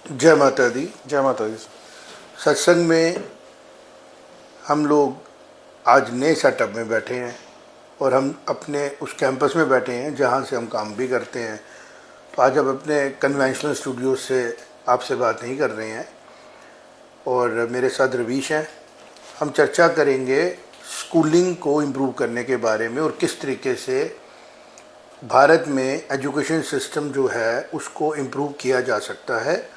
जय माता दी। जय माता दी। सत्संग में हम लोग आज नए सेटअप में बैठे हैं और हम अपने उस कैंपस में बैठे हैं जहाँ से हम काम भी करते हैं। तो आज हम अपने कन्वेंशनल स्टूडियो से आपसे बात नहीं कर रहे हैं और मेरे साथ रवीश हैं। हम चर्चा करेंगे स्कूलिंग को इम्प्रूव करने के बारे में और किस तरीके से भारत में एजुकेशन सिस्टम जो है उसको इम्प्रूव किया जा सकता है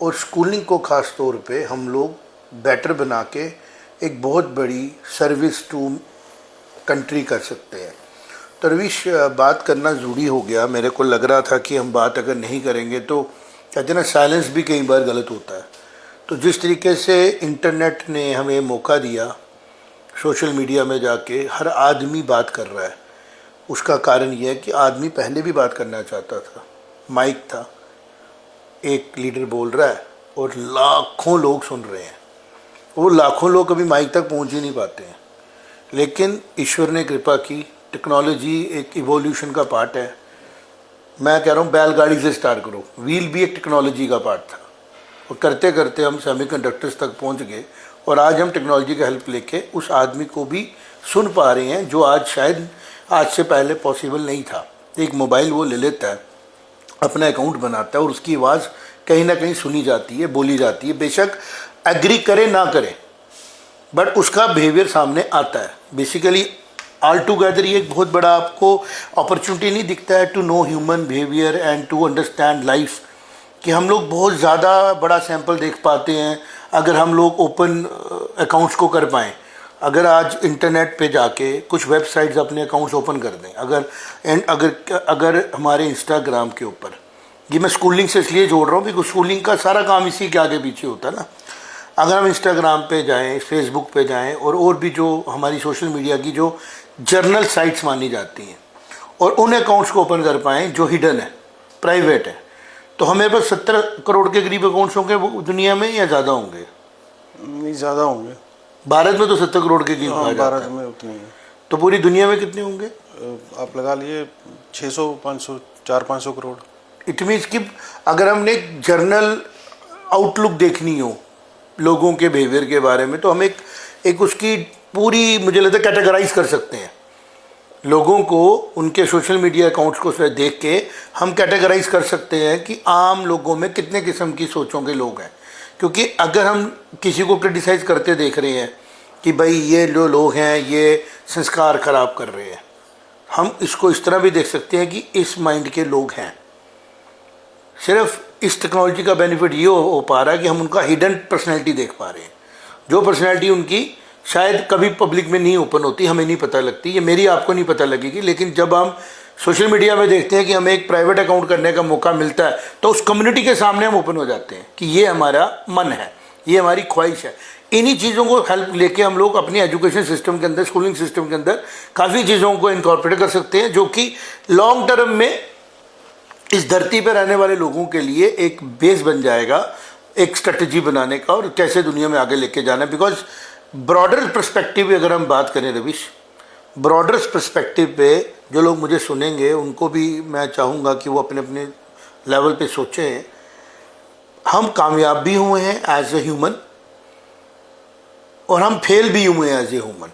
और स्कूलिंग को ख़ास तौर पे हम लोग बेटर बना के एक बहुत बड़ी सर्विस टू कंट्री कर सकते हैं। तो रवीश, बात करना ज़रूरी हो गया। मेरे को लग रहा था कि हम बात अगर नहीं करेंगे तो कहते हैं ना, साइलेंस भी कई बार गलत होता है। तो जिस तरीके से इंटरनेट ने हमें मौका दिया, सोशल मीडिया में जाके हर आदमी बात कर रहा है, उसका कारण यह है कि आदमी पहले भी बात करना चाहता था। माइक था, एक लीडर बोल रहा है और लाखों लोग सुन रहे हैं। वो लाखों लोग कभी माइक तक पहुंच ही नहीं पाते हैं, लेकिन ईश्वर ने कृपा की। टेक्नोलॉजी एक इवोल्यूशन का पार्ट है। मैं कह रहा हूँ बैलगाड़ी से स्टार्ट करो, व्हील भी एक टेक्नोलॉजी का पार्ट था और करते करते हम सेमीकंडक्टर्स तक पहुंच गए और आज हम टेक्नोलॉजी का हेल्प लेके उस आदमी को भी सुन पा रहे हैं जो आज शायद आज से पहले पॉसिबल नहीं था। एक मोबाइल वो ले लेता है, अपना अकाउंट बनाता है और उसकी आवाज़ कहीं ना कहीं सुनी जाती है, बोली जाती है। बेशक एग्री करे ना करे, बट उसका बिहेवियर सामने आता है। बेसिकली ऑल टुगेदर ये एक बहुत बड़ा आपको अपॉर्चुनिटी नहीं दिखता है to know human behaviour and to understand life, कि हम लोग बहुत ज़्यादा बड़ा सैंपल देख पाते हैं अगर हम लोग ओपन अकाउंट्स को कर पाएँ। अगर आज इंटरनेट पे जाके कुछ वेबसाइट्स अपने अकाउंट्स ओपन कर दें, अगर हमारे इंस्टाग्राम के ऊपर, ये मैं स्कूलिंग से इसलिए जोड़ रहा हूँ क्योंकि स्कूलिंग का सारा काम इसी के आगे पीछे होता है ना। अगर हम इंस्टाग्राम पे जाएं, फेसबुक पे जाएं और भी जो हमारी सोशल मीडिया की जो जर्नल साइट्स मानी जाती हैं और उन अकाउंट्स को ओपन कर पाएँ जो हिडन है, प्राइवेट है, तो हमें बस 70 करोड़ के करीब अकाउंट्स होंगे दुनिया में या ज़्यादा होंगे? नहीं, ज़्यादा होंगे। भारत में तो 70 करोड़ के करीब कहा जाता है। भारत में उतने ही। तो पूरी दुनिया में कितने होंगे? आप लगा लिए 600, 500, 400-500 करोड़। इट मीन्स कि अगर हमने जर्नल आउटलुक देखनी हो लोगों के बिहेवियर के बारे में, तो हम एक उसकी पूरी, मुझे लगता है, कैटेगराइज कर सकते हैं। लोगों को उनके सोशल मीडिया अकाउंट्स को देख के हम कैटेगराइज कर सकते हैं कि आम लोगों में कितने किस्म की सोचों के लोग हैं। क्योंकि अगर हम किसी को क्रिटिसाइज़ करते देख रहे हैं कि भाई ये जो लोग हैं ये संस्कार खराब कर रहे हैं, हम इसको इस तरह भी देख सकते हैं कि इस माइंड के लोग हैं। सिर्फ इस टेक्नोलॉजी का बेनिफिट ये हो पा रहा है कि हम उनका हिडन पर्सनैलिटी देख पा रहे हैं, जो पर्सनैलिटी उनकी शायद कभी पब्लिक में नहीं ओपन होती, हमें नहीं पता लगती। ये मेरी आपको नहीं पता लगेगी, लेकिन जब हम सोशल मीडिया में देखते हैं कि हमें एक प्राइवेट अकाउंट करने का मौका मिलता है तो उस कम्युनिटी के सामने हम ओपन हो जाते हैं कि ये हमारा मन है, ये हमारी ख्वाहिश है। इन्हीं चीज़ों को हेल्प लेके हम लोग अपने एजुकेशन सिस्टम के अंदर, स्कूलिंग सिस्टम के अंदर काफ़ी चीज़ों को इनकॉर्पोरेट कर सकते हैं, जो कि लॉन्ग टर्म में इस धरती पर रहने वाले लोगों के लिए एक बेस बन जाएगा, एक स्ट्रेटजी बनाने का और कैसे दुनिया में आगे लेके जाना है। बिकॉज ब्रॉडर पर्सपेक्टिव अगर हम बात करें रवीश, ब्रॉडर पर्सपेक्टिव पे जो लोग मुझे सुनेंगे उनको भी मैं चाहूँगा कि वो अपने अपने लेवल पे सोचें। हम कामयाब भी हुए हैं एज ए ह्यूमन और हम फेल भी हुए हैं एज ए ह्यूमन।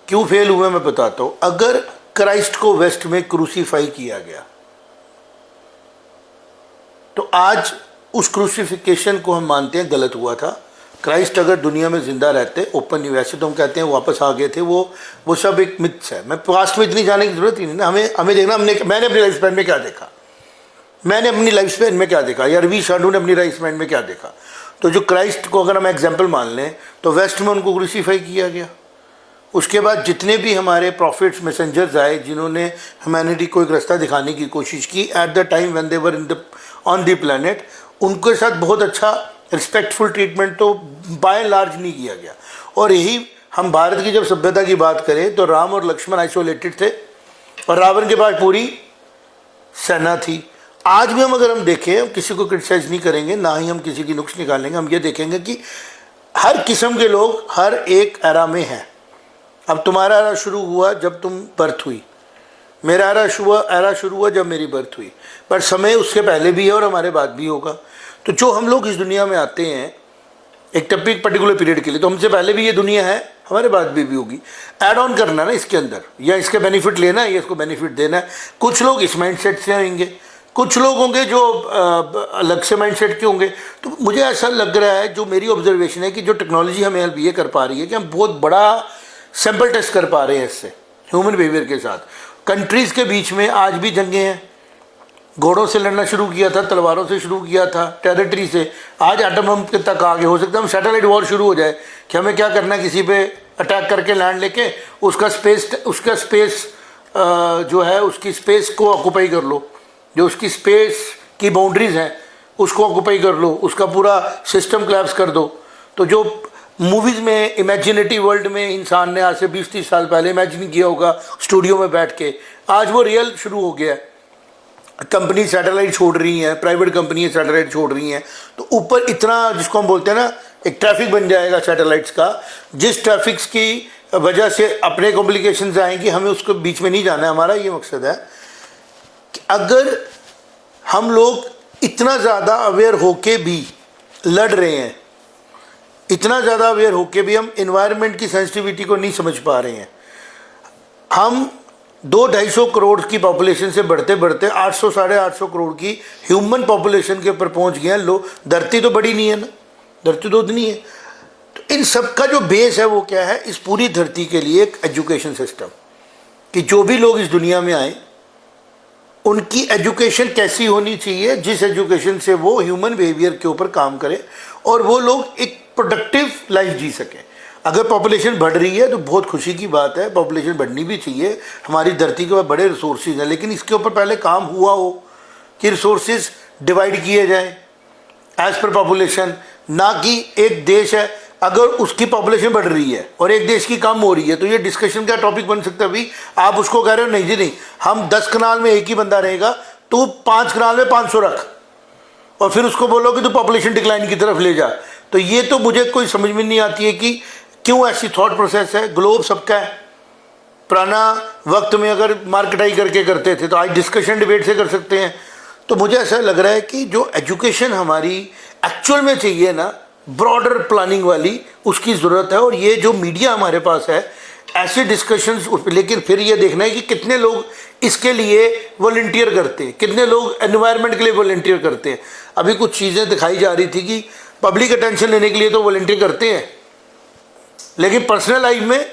क्यों फेल हुए मैं बताता हूँ। अगर क्राइस्ट को वेस्ट में क्रूसीफाई किया गया तो आज उस क्रूसिफिकेशन को हम मानते हैं गलत हुआ था। क्राइस्ट अगर दुनिया में जिंदा रहते, ओपन नहीं, वैसे तो हम कहते हैं वापस आ गए थे, वो सब एक मिथ्स है। मैं पास्ट में इतनी जाने की जरूरत ही नहीं ना। हमें देखना मैंने अपनी लाइफ स्पैन में क्या देखा, मैंने अपनी लाइफ स्पैन में क्या देखा, या रवीश शांडू ने अपनी लाइफ स्पैन में क्या देखा। तो जो क्राइस्ट को अगर हम एग्जाम्पल मान लें तो वेस्ट में उनको क्रूसीफाई किया गया। उसके बाद जितने भी हमारे प्रॉफिट्स, मैसेंजर्स आए जिन्होंने ह्यूमैनिटी को एक रास्ता दिखाने की कोशिश की at the time when they were on the planet, उनके साथ बहुत अच्छा रिस्पेक्टफुल ट्रीटमेंट तो बाय एंड लार्ज नहीं किया गया। और यही हम भारत की जब सभ्यता की बात करें तो राम और लक्ष्मण आइसोलेटेड थे और रावण के पास पूरी सेना थी। आज भी अगर हम देखें, हम किसी को क्रिटिसाइज नहीं करेंगे, ना ही हम किसी की नुक्स निकालेंगे। हम ये देखेंगे कि हर किस्म के लोग हर एक एरा में हैं। अब तुम्हारा एरा शुरू हुआ जब तुम बर्थ हुई, मेरा एरा शुरू हुआ जब मेरी बर्थ हुई, पर समय उसके पहले भी है और हमारे बाद भी होगा। तो जो हम लोग इस दुनिया में आते हैं एक पर्टिकुलर पीरियड के लिए, तो हमसे पहले भी ये दुनिया है, हमारे बाद भी होगी। ऐड ऑन करना ना इसके अंदर, या इसके बेनिफिट लेना है या इसको बेनिफिट देना है। कुछ लोग इस माइंडसेट से आएंगे, कुछ लोग होंगे जो अलग से माइंडसेट के होंगे। तो मुझे ऐसा लग रहा है, जो मेरी ऑब्जर्वेशन है, कि जो टेक्नोलॉजी हमें हेल्प ये कर पा रही है कि हम बहुत बड़ा सैम्पल टेस्ट कर पा रहे हैं इससे ह्यूमन बिहेवियर के साथ। कंट्रीज़ के बीच में आज भी जंगें हैं, घोड़ों से लड़ना शुरू किया था, तलवारों से शुरू किया था, टेरिटरी से, आज एटम बम तक आगे। हो सकता है हम सैटेलाइट वॉर शुरू हो जाए कि हमें क्या करना है, किसी पे अटैक करके लैंड लेके उसका स्पेस जो है उसकी स्पेस को ऑक्यूपाई कर लो, जो उसकी स्पेस की बाउंड्रीज़ हैं उसको ऑक्यूपाई कर लो, उसका पूरा सिस्टम कोलैप्स कर दो। तो जो मूवीज़ में इमेजिनेटिव वर्ल्ड में इंसान ने आज से 20-30 साल पहले इमेजिन किया होगा स्टूडियो में बैठ के, आज वो रियल शुरू हो गया है। कंपनी सैटेलाइट छोड़ रही हैं, प्राइवेट कंपनी सैटेलाइट छोड़ रही हैं, तो ऊपर इतना, जिसको हम बोलते हैं ना, एक ट्रैफिक बन जाएगा सैटेलाइट्स का, जिस ट्रैफिक्स की वजह से अपने कॉम्प्लिकेशंस आएंगी, हमें उसको बीच में नहीं जाना है। हमारा ये मकसद है कि अगर हम लोग इतना ज़्यादा अवेयर होके भी लड़ रहे हैं, इतना ज़्यादा अवेयर होके भी हम इन्वायरमेंट की सेंसिटिविटी को नहीं समझ पा रहे हैं। हम 200-250 करोड़ की पॉपुलेशन से बढ़ते बढ़ते 800-850 करोड़ की ह्यूमन पॉपुलेशन के ऊपर पहुंच गए हैं। धरती तो बड़ी नहीं है ना, धरती तो उतनी है। तो इन सब का जो बेस है वो क्या है, इस पूरी धरती के लिए एक एजुकेशन सिस्टम, कि जो भी लोग इस दुनिया में आए उनकी एजुकेशन कैसी होनी चाहिए, जिस एजुकेशन से वो ह्यूमन बिहेवियर के ऊपर काम करें और वो लोग एक प्रोडक्टिव लाइफ जी सकें। अगर पॉपुलेशन बढ़ रही है तो बहुत खुशी की बात है, पॉपुलेशन बढ़नी भी चाहिए। हमारी धरती के पास बड़े रिसोर्सेज हैं, लेकिन इसके ऊपर पहले काम हुआ हो कि रिसोर्सेज डिवाइड किए जाएं एज पर पॉपुलेशन, ना कि एक देश है अगर उसकी पॉपुलेशन बढ़ रही है और एक देश की कम हो रही है तो ये डिस्कशन का टॉपिक बन सकता है। अभी आप उसको कह रहे हो नहीं जी नहीं, हम 10 कनाल में एक ही बंदा रहेगा, तो 5 कनाल में 500 रख, और फिर उसको बोलो कि तू पॉपुलेशन डिक्लाइन की तरफ ले जा। तो ये तो मुझे कोई समझ में नहीं आती है कि क्यों ऐसी थॉट प्रोसेस है। ग्लोब सबका है। पुराना वक्त में अगर मार्केटाई करके करते थे तो आज डिस्कशन डिबेट से कर सकते हैं। तो मुझे ऐसा लग रहा है कि जो एजुकेशन हमारी एक्चुअल में चाहिए ना, ब्रॉडर प्लानिंग वाली, उसकी ज़रूरत है। और ये जो मीडिया हमारे पास है, ऐसे डिस्कशंस, लेकिन फिर ये देखना है कि कितने लोग इसके लिए वॉलंटियर करते हैं, कितने लोग एनवायरनमेंट के लिए वॉलंटियर करते हैं। अभी कुछ चीज़ें दिखाई जा रही थी कि पब्लिक अटेंशन लेने के लिए तो वॉलंटियर करते हैं, लेकिन पर्सनल लाइफ में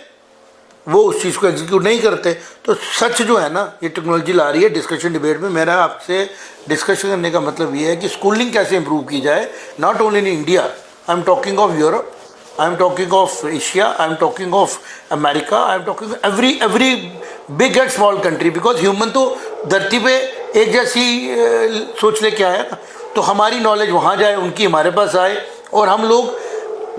वो उस चीज़ को एग्जीक्यूट नहीं करते। तो सच जो है ना, ये टेक्नोलॉजी ला रही है डिस्कशन डिबेट में। मेरा आपसे डिस्कशन करने का मतलब ये है कि स्कूलिंग कैसे इंप्रूव की जाए, not only in India, I am talking of Europe, I am talking of Asia, I am talking of America, I am talking every big and small country. Because human तो धरती पे एक जैसी सोच लेके आया ना, तो हमारी नॉलेज वहाँ जाए, उनकी हमारे पास आए, और हम लोग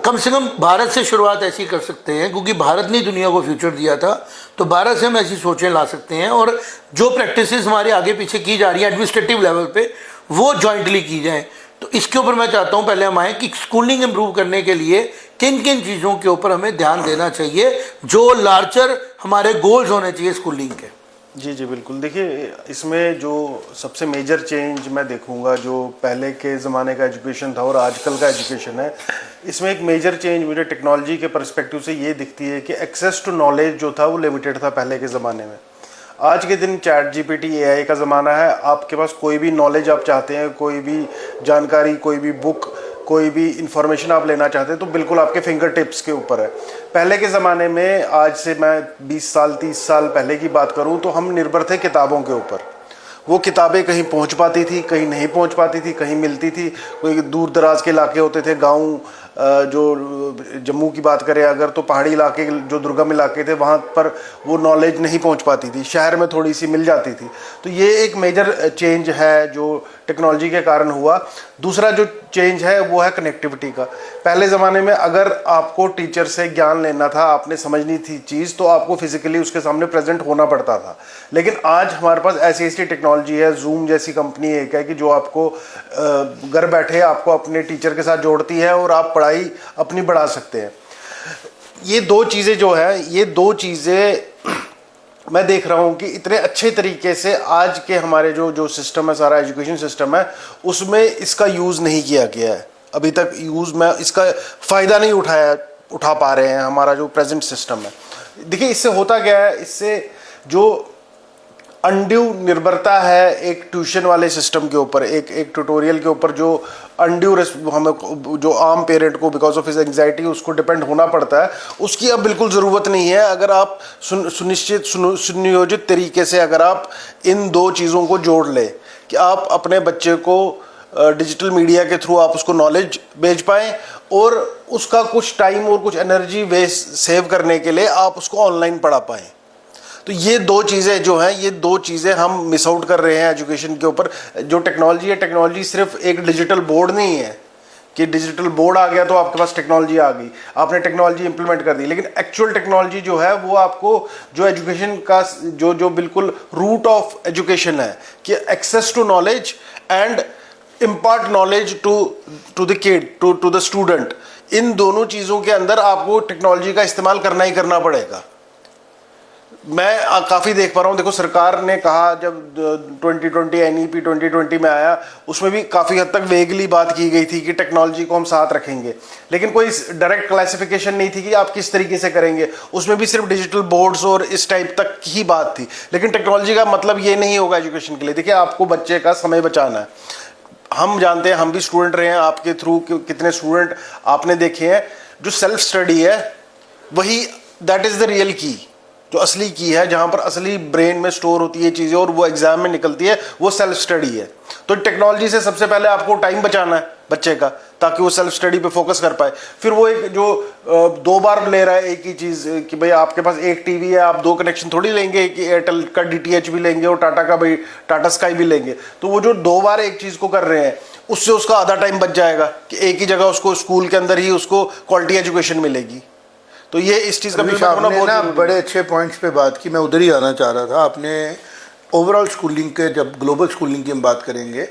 कम से कम भारत से शुरुआत ऐसी कर सकते हैं, क्योंकि भारत ने दुनिया को फ्यूचर दिया था। तो भारत से हम ऐसी सोचें ला सकते हैं, और जो प्रैक्टिसेस हमारे आगे पीछे की जा रही हैं एडमिनिस्ट्रेटिव लेवल पे, वो जॉइंटली की जाएं। तो इसके ऊपर मैं चाहता हूं पहले हम आए कि स्कूलिंग इंप्रूव करने के लिए किन किन चीज़ों के ऊपर हमें ध्यान देना चाहिए, जो लार्जर हमारे गोल्स होने चाहिए स्कूलिंग के। जी जी बिल्कुल। देखिए, इसमें जो सबसे मेजर चेंज मैं देखूंगा, जो पहले के ज़माने का एजुकेशन था और आजकल का एजुकेशन है, इसमें एक मेजर चेंज मुझे टेक्नोलॉजी के पर्सपेक्टिव से ये दिखती है कि एक्सेस टू नॉलेज जो था वो लिमिटेड था पहले के ज़माने में। आज के दिन चैट जीपीटी एआई का ज़माना है, आपके पास कोई भी नॉलेज आप चाहते हैं, कोई भी जानकारी, कोई भी बुक, कोई भी इंफॉर्मेशन आप लेना चाहते हैं तो बिल्कुल आपके फिंगर टिप्स के ऊपर है। पहले के ज़माने में, आज से मैं 20 साल 30 साल पहले की बात करूं तो हम निर्भर थे किताबों के ऊपर। वो किताबें कहीं पहुंच पाती थी, कहीं नहीं पहुंच पाती थी, कहीं मिलती थी, कोई दूर दराज के इलाके होते थे, गांव, जो जम्मू की बात करें अगर, तो पहाड़ी इलाके, जो दुर्गम इलाके थे, वहाँ पर वो नॉलेज नहीं पहुँच पाती थी, शहर में थोड़ी सी मिल जाती थी। तो ये एक मेजर चेंज है जो टेक्नोलॉजी के कारण हुआ। दूसरा जो चेंज है वो है कनेक्टिविटी का। पहले ज़माने में अगर आपको टीचर से ज्ञान लेना था, आपने समझनी थी चीज़, तो आपको फिजिकली उसके सामने प्रेजेंट होना पड़ता था। लेकिन आज हमारे पास ऐसी ऐसी टेक्नोलॉजी है, जूम जैसी कंपनी एक है कि जो आपको घर बैठे आपको अपने टीचर के साथ जोड़ती है और आप पढ़ाई अपनी बढ़ा सकते हैं। ये दो चीज़ें जो है, ये दो चीज़ें मैं देख रहा हूँ कि इतने अच्छे तरीके से आज के हमारे जो सिस्टम है, सारा एजुकेशन सिस्टम है, उसमें इसका यूज़ नहीं किया गया है अभी तक। यूज़ में इसका फ़ायदा नहीं उठा पा रहे हैं हमारा जो प्रेजेंट सिस्टम है। देखिए इससे होता क्या है, इससे जो अनड्यू निर्भरता है एक ट्यूशन वाले सिस्टम के ऊपर, एक ट्यूटोरियल के ऊपर, जो अनड्यू हमें जो आम पेरेंट को बिकॉज ऑफ हिज एंग्जाइटी उसको डिपेंड होना पड़ता है, उसकी अब बिल्कुल ज़रूरत नहीं है। अगर आप सुनियोजित तरीके से अगर आप इन दो चीज़ों को जोड़ लें कि आप अपने बच्चे को डिजिटल मीडिया के थ्रू आप उसको नॉलेज भेज पाएँ और उसका कुछ टाइम और कुछ एनर्जी वेस्ट सेव करने के लिए आप उसको ऑनलाइन पढ़ा पाएँ, तो ये दो चीज़ें जो हैं, ये दो चीज़ें हम मिस आउट कर रहे हैं एजुकेशन के ऊपर। जो टेक्नोलॉजी है, टेक्नोलॉजी सिर्फ एक डिजिटल बोर्ड नहीं है कि डिजिटल बोर्ड आ गया तो आपके पास टेक्नोलॉजी आ गई, आपने टेक्नोलॉजी इंप्लीमेंट कर दी। लेकिन एक्चुअल टेक्नोलॉजी जो है वो आपको जो एजुकेशन का जो बिल्कुल रूट ऑफ एजुकेशन है कि access to knowledge and impart knowledge to the kid, to the student, इन दोनों चीज़ों के अंदर आपको टेक्नोलॉजी का इस्तेमाल करना ही करना पड़ेगा। मैं काफ़ी देख पा रहा हूँ, देखो सरकार ने कहा जब 2020 NEP 2020 में आया, उसमें भी काफ़ी हद तक वेगली बात की गई थी कि टेक्नोलॉजी को हम साथ रखेंगे, लेकिन कोई डायरेक्ट क्लासिफिकेशन नहीं थी कि आप किस तरीके से करेंगे। उसमें भी सिर्फ डिजिटल बोर्ड्स और इस टाइप तक ही बात थी, लेकिन टेक्नोलॉजी का मतलब ये नहीं होगा एजुकेशन के लिए। देखिए आपको बच्चे का समय बचाना है, हम जानते हैं, हम भी स्टूडेंट रहे हैं, आपके थ्रू कितने स्टूडेंट आपने देखे हैं। जो सेल्फ स्टडी है वही दैट इज़ द रियल की, जो असली की है, जहां पर असली ब्रेन में स्टोर होती है चीज़ें और वो एग्जाम में निकलती है, वो सेल्फ स्टडी है। तो टेक्नोलॉजी से सबसे पहले आपको टाइम बचाना है बच्चे का, ताकि वो सेल्फ स्टडी पे फोकस कर पाए। फिर वो एक जो 2 बार ले रहा है एक ही चीज़ कि भाई आपके पास एक टीवी है, आप 2 कनेक्शन थोड़ी लेंगे कि एयरटेल का DTH भी लेंगे और टाटा का भाई टाटा स्काई भी लेंगे। तो वो जो 2 बार एक चीज़ को कर रहे हैं, उससे उसका आधा टाइम बच जाएगा कि एक ही जगह उसको स्कूल के अंदर ही उसको क्वालिटी एजुकेशन मिलेगी। तो ये इस चीज़ का होना बहुत ना बड़े अच्छे पॉइंट्स पे बात की, मैं उधर ही आना चाह रहा था। आपने ओवरऑल स्कूलिंग के, जब ग्लोबल स्कूलिंग की हम बात करेंगे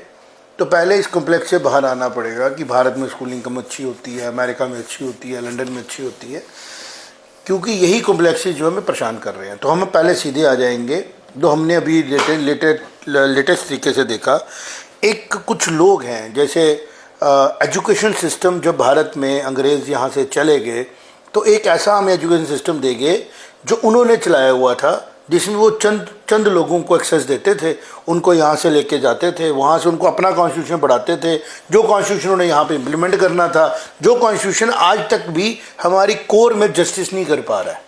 तो पहले इस कॉम्प्लेक्स से बाहर आना पड़ेगा कि भारत में स्कूलिंग कम अच्छी होती है, अमेरिका में अच्छी होती है, लंदन में अच्छी होती है, क्योंकि यही कॉम्प्लेक्सेस जो हमें परेशान कर रहे हैं। तो हम पहले सीधे आ जाएंगे जो हमने अभी लेटेस्ट तरीके से देखा। एक कुछ लोग हैं, जैसे एजुकेशन सिस्टम जब भारत में अंग्रेज़ यहाँ से चले गए तो एक ऐसा हम एजुकेशन सिस्टम देंगे जो उन्होंने चलाया हुआ था, जिसमें वो चंद लोगों को एक्सेस देते थे, उनको यहाँ से लेके जाते थे, वहाँ से उनको अपना कॉन्स्टिट्यूशन पढ़ाते थे, जो कॉन्स्टिट्यूशन उन्हें यहाँ पे इम्प्लीमेंट करना था, जो कॉन्स्टिट्यूशन आज तक भी हमारी कोर में जस्टिस नहीं कर पा रहा है।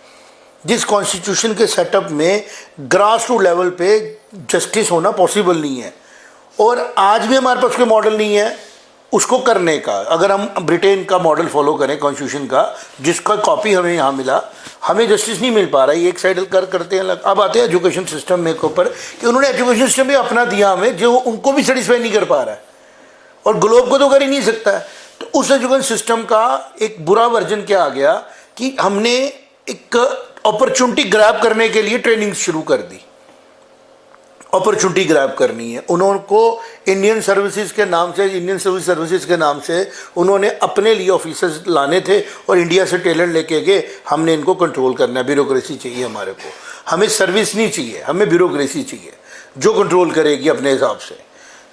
जिस कॉन्स्टिट्यूशन के सेटअप में ग्रास रूट लेवल पे जस्टिस होना पॉसिबल नहीं है, और आज भी हमारे पास कोई मॉडल नहीं है उसको करने का। अगर हम ब्रिटेन का मॉडल फॉलो करें कॉन्स्टिट्यूशन का, जिसका कॉपी हमें यहाँ मिला, हमें जस्टिस नहीं मिल पा रहा है। एक साइड करते हैं। अब आते हैं एजुकेशन सिस्टम में के ऊपर कि उन्होंने एजुकेशन सिस्टम भी अपना दिया हमें, जो उनको भी सेटिस्फाई नहीं कर पा रहा है और ग्लोब को तो कर ही नहीं सकता है। तो उस एजुकेशन सिस्टम का एक बुरा वर्जन क्या आ गया कि हमने एक अपॉर्चुनिटी ग्रैब करने के लिए ट्रेनिंग शुरू कर दी। अपॉर्चुनिटी ग्रैब करनी है उनको, इंडियन सर्विसेज के नाम से, इंडियन सिविल सर्विसेज के नाम से उन्होंने अपने लिए ऑफिसर्स लाने थे और इंडिया से टैलेंट लेके गए। हमने इनको कंट्रोल करना है, ब्यूरोक्रेसी चाहिए हमारे को, हमें सर्विस नहीं चाहिए, हमें ब्यूरोक्रेसी चाहिए जो कंट्रोल करेगी अपने हिसाब से।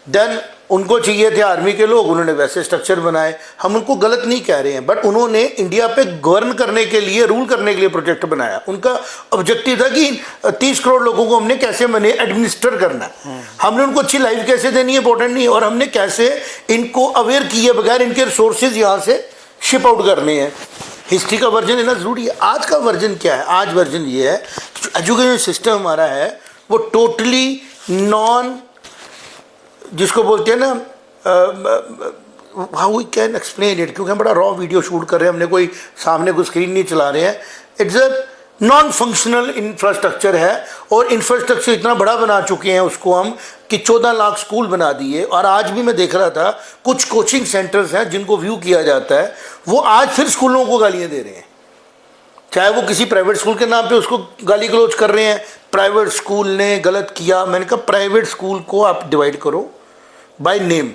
देन उनको चाहिए थे आर्मी के लोग, उन्होंने वैसे स्ट्रक्चर बनाए। हम उनको गलत नहीं कह रहे हैं, बट उन्होंने इंडिया पे गवर्न करने के लिए, रूल करने के लिए प्रोजेक्ट बनाया। उनका ऑब्जेक्टिव था कि 30 करोड़ लोगों को हमने कैसे एडमिनिस्टर करना है, हमने उनको अच्छी लाइफ कैसे देनी है इंपॉर्टेंट नहीं, और हमने कैसे इनको अवेयर किए बगैर इनके रिसोर्सेज यहाँ से शिप आउट करने हैं। हिस्ट्री का वर्जन लेना ज़रूरी है। आज का वर्जन क्या है? आज वर्जन ये है कि जो एजुकेशन सिस्टम हमारा है वो टोटली नॉन, जिसको बोलते हैं ना, how we can explain it, क्योंकि हम बड़ा रॉ वीडियो शूट कर रहे हैं, हमने कोई सामने कोई स्क्रीन नहीं चला रहे हैं। It's a non functional infrastructure है, और इंफ्रास्ट्रक्चर इतना बड़ा बना चुके हैं उसको हम कि 14 लाख स्कूल बना दिए। और आज भी मैं देख रहा था कुछ कोचिंग सेंटर्स हैं जिनको व्यू किया जाता है, वो आज फिर स्कूलों को गालियाँ दे रहे हैं, चाहे वो किसी प्राइवेट स्कूल के नाम पे उसको गाली गलौज कर रहे हैं। प्राइवेट स्कूल ने गलत किया, मैंने कहा प्राइवेट स्कूल को आप डिवाइड करो बाय नेम।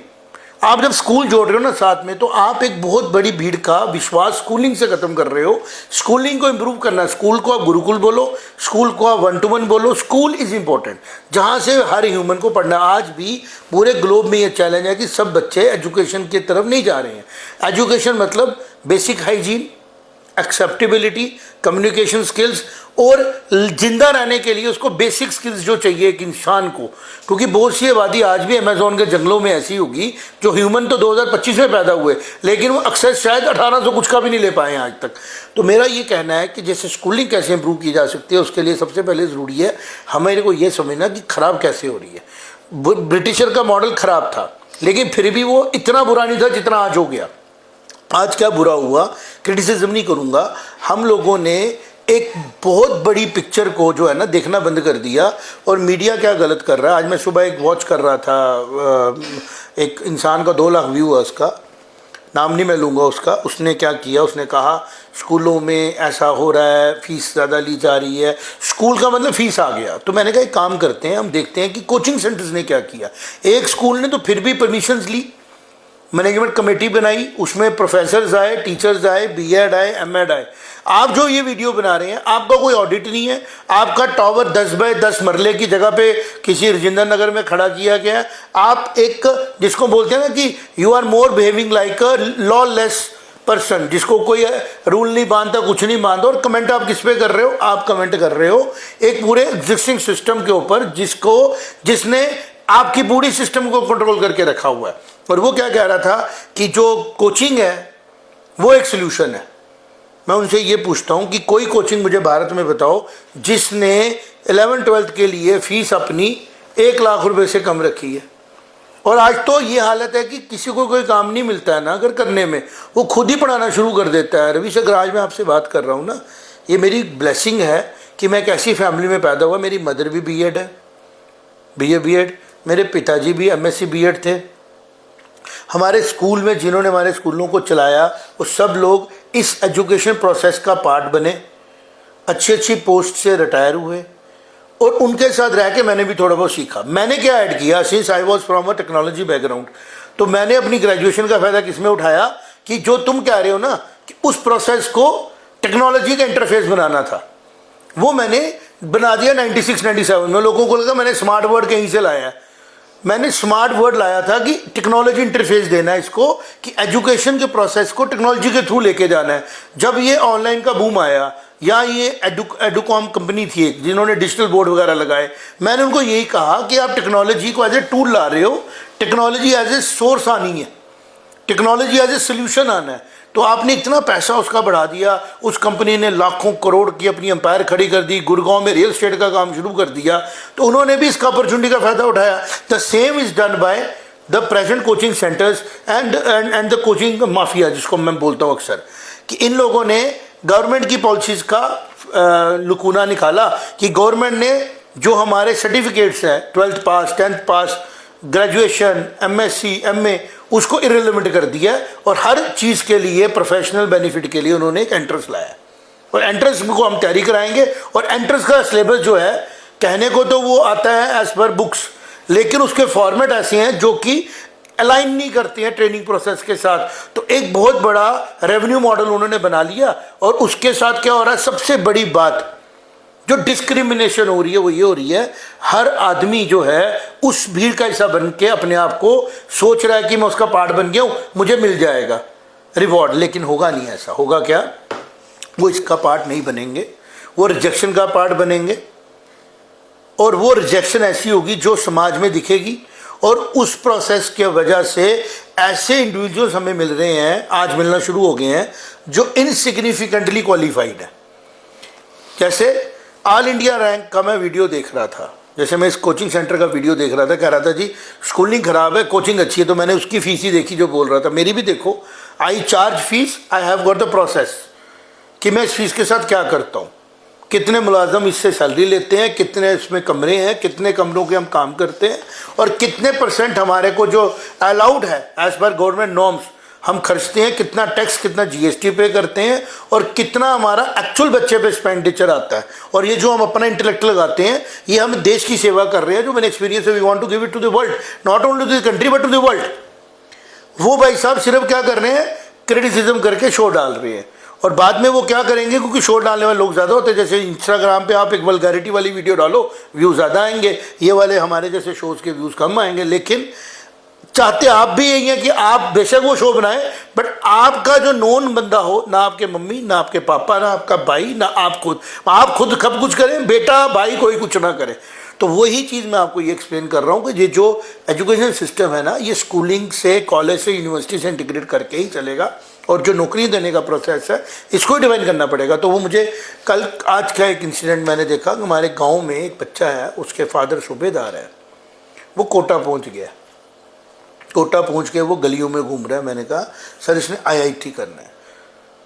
आप जब स्कूल जोड़ रहे हो ना साथ में, तो आप एक बहुत बड़ी भीड़ का विश्वास स्कूलिंग से खत्म कर रहे हो। स्कूलिंग को इम्प्रूव करना, स्कूल को आप गुरुकुल बोलो, स्कूल को आप 1-to-1 बोलो, स्कूल इज़ इम्पोर्टेंट, जहाँ से हर ह्यूमन को पढ़ना। आज भी पूरे ग्लोब में ये चैलेंज है कि सब बच्चे एजुकेशन की तरफ नहीं जा रहे हैं। एजुकेशन मतलब basic hygiene, acceptability, communication skills, और जिंदा रहने के लिए उसको बेसिक स्किल्स जो चाहिए एक इंसान को। क्योंकि बहुत सी आबादी आज भी अमेजोन के जंगलों में ऐसी होगी जो ह्यूमन तो 2025 में पैदा हुए, लेकिन वो एक्सेस शायद 1800 कुछ का भी नहीं ले पाए हैं आज तक। तो मेरा ये कहना है कि जैसे स्कूलिंग कैसे इंप्रूव की जा सकती है, उसके लिए सबसे पहले ज़रूरी है हमें को ये समझना कि ख़राब कैसे हो रही है। ब्रिटिशर का मॉडल ख़राब था, लेकिन फिर भी वो इतना बुरा नहीं था जितना आज हो गया। आज क्या बुरा हुआ, क्रिटिसिज्म नहीं करूँगा, हम लोगों ने एक बहुत बड़ी पिक्चर को जो है ना देखना बंद कर दिया। और मीडिया क्या गलत कर रहा है, आज मैं सुबह एक वॉच कर रहा था, एक इंसान का 2 लाख व्यू है, उसका नाम नहीं मैं लूँगा उसका। उसने क्या किया, उसने कहा स्कूलों में ऐसा हो रहा है, फ़ीस ज़्यादा ली जा रही है। स्कूल का मतलब फ़ीस आ गया। तो मैंने कहा एक काम करते हैं, हम देखते हैं कि कोचिंग सेंटर्स ने क्या किया। एक स्कूल ने तो फिर भी परमिशंस ली, मैनेजमेंट कमेटी बनाई, उसमें प्रोफेसर्स आए, टीचर्स आए, बीएड आए, एमएड आए। आप जो ये वीडियो बना रहे हैं, आपका कोई ऑडिट नहीं है, आपका टावर 10 बाय 10 मरले की जगह पे किसी राजेंद्र नगर में खड़ा किया गया है। आप एक जिसको बोलते हैं ना कि you are more behaving like a lawless person, जिसको कोई रूल नहीं बांधता, कुछ नहीं बांधता। और कमेंट आप किस पे कर रहे हो, आप कमेंट कर रहे हो एक पूरे एग्जिस्टिंग सिस्टम के ऊपर जिसने आपकी पूरी सिस्टम को कंट्रोल करके रखा हुआ है। और वो क्या कह रहा था कि जो कोचिंग है वो एक सोल्यूशन है। मैं उनसे ये पूछता हूँ कि कोई कोचिंग मुझे भारत में बताओ जिसने 11th-12th के लिए फ़ीस अपनी 1 लाख रुपए से कम रखी है। और आज तो ये हालत है कि किसी को कोई काम नहीं मिलता है ना अगर करने में, वो खुद ही पढ़ाना शुरू कर देता है। रवि शंकर, आज मैं आपसे बात कर रहा हूँ ना, ये मेरी ब्लेसिंग है कि मैं एक ऐसी फैमिली में पैदा हुआ। मेरी मदर भी बीएड है, बीएड, मेरे पिताजी भी एमएससी बीएड थे। हमारे स्कूल में जिन्होंने हमारे स्कूलों को चलाया वो सब लोग इस एजुकेशन प्रोसेस का पार्ट बने, अच्छी पोस्ट से रिटायर हुए, और उनके साथ रह के मैंने भी थोड़ा बहुत सीखा। मैंने क्या ऐड किया, since I was from a technology background, तो मैंने अपनी ग्रेजुएशन का फ़ायदा किस में उठाया कि जो तुम कह रहे हो ना कि उस प्रोसेस को टेक्नोलॉजी का इंटरफेस बनाना था, वो मैंने बना दिया 96-97 में। लोगों को लगा मैंने स्मार्ट वर्ड कहीं से लाया है। मैंने स्मार्ट वर्ड लाया था कि टेक्नोलॉजी इंटरफेस देना है इसको, कि एजुकेशन के प्रोसेस को टेक्नोलॉजी के थ्रू लेके जाना है। जब ये ऑनलाइन का बूम आया, या ये एडुकॉम कंपनी थी एक जिन्होंने डिजिटल बोर्ड वगैरह लगाए, मैंने उनको यही कहा कि आप टेक्नोलॉजी को एज ए टूल ला रहे हो, टेक्नोलॉजी एज ए सोर्स आनी है, टेक्नोलॉजी एज ए सोल्यूशन आना है। तो आपने इतना पैसा उसका बढ़ा दिया, उस कंपनी ने लाखों करोड़ की अपनी एम्पायर खड़ी कर दी, गुड़गांव में रियल एस्टेट का काम शुरू कर दिया, तो उन्होंने भी इसका अपॉर्चुनिटी का फ़ायदा उठाया। The same is done by the present coaching centres and the coaching mafia, जिसको मैं बोलता हूँ अक्सर, कि इन लोगों ने गवर्नमेंट की पॉलिसीज़ का लुकूना निकाला कि गवर्नमेंट ने जो हमारे सर्टिफिकेट्स हैं 12th पास, 10th पास, ग्रेजुएशन, एमएससी, एमए, उसको इरेलीवेंट कर दिया, और हर चीज़ के लिए प्रोफेशनल बेनिफिट के लिए उन्होंने एक एंट्रेंस लाया, और एंट्रेंस को हम तैयारी कराएंगे। और एंट्रेंस का सिलेबस जो है, कहने को तो वो आता है एज पर बुक्स, लेकिन उसके फॉर्मेट ऐसे हैं जो कि अलाइन नहीं करते हैं ट्रेनिंग प्रोसेस के साथ। तो एक बहुत बड़ा रेवेन्यू मॉडल उन्होंने बना लिया। और उसके साथ क्या हो रहा है, सबसे बड़ी बात जो डिस्क्रिमिनेशन हो रही है वो ये हो रही है, हर आदमी जो है उस भीड़ का हिस्सा बन के अपने आप को सोच रहा है कि मैं उसका पार्ट बन गया हूँ, मुझे मिल जाएगा रिवॉर्ड। लेकिन होगा नहीं ऐसा। होगा क्या, वो इसका पार्ट नहीं बनेंगे, वो रिजेक्शन का पार्ट बनेंगे। और वो रिजेक्शन ऐसी होगी जो समाज में दिखेगी, और उस प्रोसेस के वजह से ऐसे इंडिविजुअल्स हमें मिल रहे हैं, आज मिलना शुरू हो गए हैं, जो इनसिग्निफिकेंटली क्वालिफाइड है। जैसे ऑल इंडिया रैंक का मैं वीडियो देख रहा था, जैसे मैं इस कोचिंग सेंटर का वीडियो देख रहा था, कह रहा था जी स्कूलिंग ख़राब है, कोचिंग अच्छी है। तो मैंने उसकी फ़ीस ही देखी जो बोल रहा था। मेरी भी देखो, आई charge fees, I have got the process, कि मैं इस फीस के साथ क्या करता हूँ, कितने मुलाजम इससे सैलरी लेते हैं, कितने इसमें कमरे हैं, कितने कमरों के हम काम करते हैं, और कितने % हमारे को जो अलाउड है एज़ पर गवर्नमेंट नॉर्म्स हम खर्चते हैं, कितना टैक्स, कितना जीएसटी पे करते हैं, और कितना हमारा एक्चुअल बच्चे पे एक्सपेंडिचर आता है। और ये जो हम अपना इंटेलेक्ट लगाते हैं, ये हम देश की सेवा कर रहे हैं। जो मैंने एक्सपीरियंस है, we want to give it to the world, not only to the country but to the world. वो भाई साहब सिर्फ क्या कर रहे हैं, क्रिटिसिज्म करके शो डाल रहे हैं। और बाद में वो क्या करेंगे, क्योंकि शो डालने वाले लोग ज़्यादा होते हैं, जैसे इंस्टाग्राम पे आप एक वल्गैरिटी वाली वीडियो डालो, व्यूज़ ज़्यादा आएंगे, ये वाले हमारे जैसे शोज़ के व्यूज़ कम आएंगे। लेकिन चाहते आप भी यही है कि आप बेशक वो शो बनाएं, बट आपका जो नोन बंदा हो, ना आपके मम्मी, ना आपके पापा, ना आपका भाई, ना आप खुद सब कुछ करें, बेटा भाई कोई कुछ ना करे। तो वही चीज़ मैं आपको ये एक्सप्लेन कर रहा हूँ कि ये जो एजुकेशन सिस्टम है ना, ये स्कूलिंग से, कॉलेज से, यूनिवर्सिटी से इंटीग्रेट करके ही चलेगा। और जो नौकरी देने का प्रोसेस है, इसको ही डिवाइन करना पड़ेगा। तो वो मुझे आज का एक इंसिडेंट मैंने देखा कि हमारे गाँव में एक बच्चा है, उसके फादर सूबेदार है, वो कोटा पहुँच गया। कोटा पहुँच के वो गलियों में घूम रहा है। मैंने कहा सर इसने IIT करना है।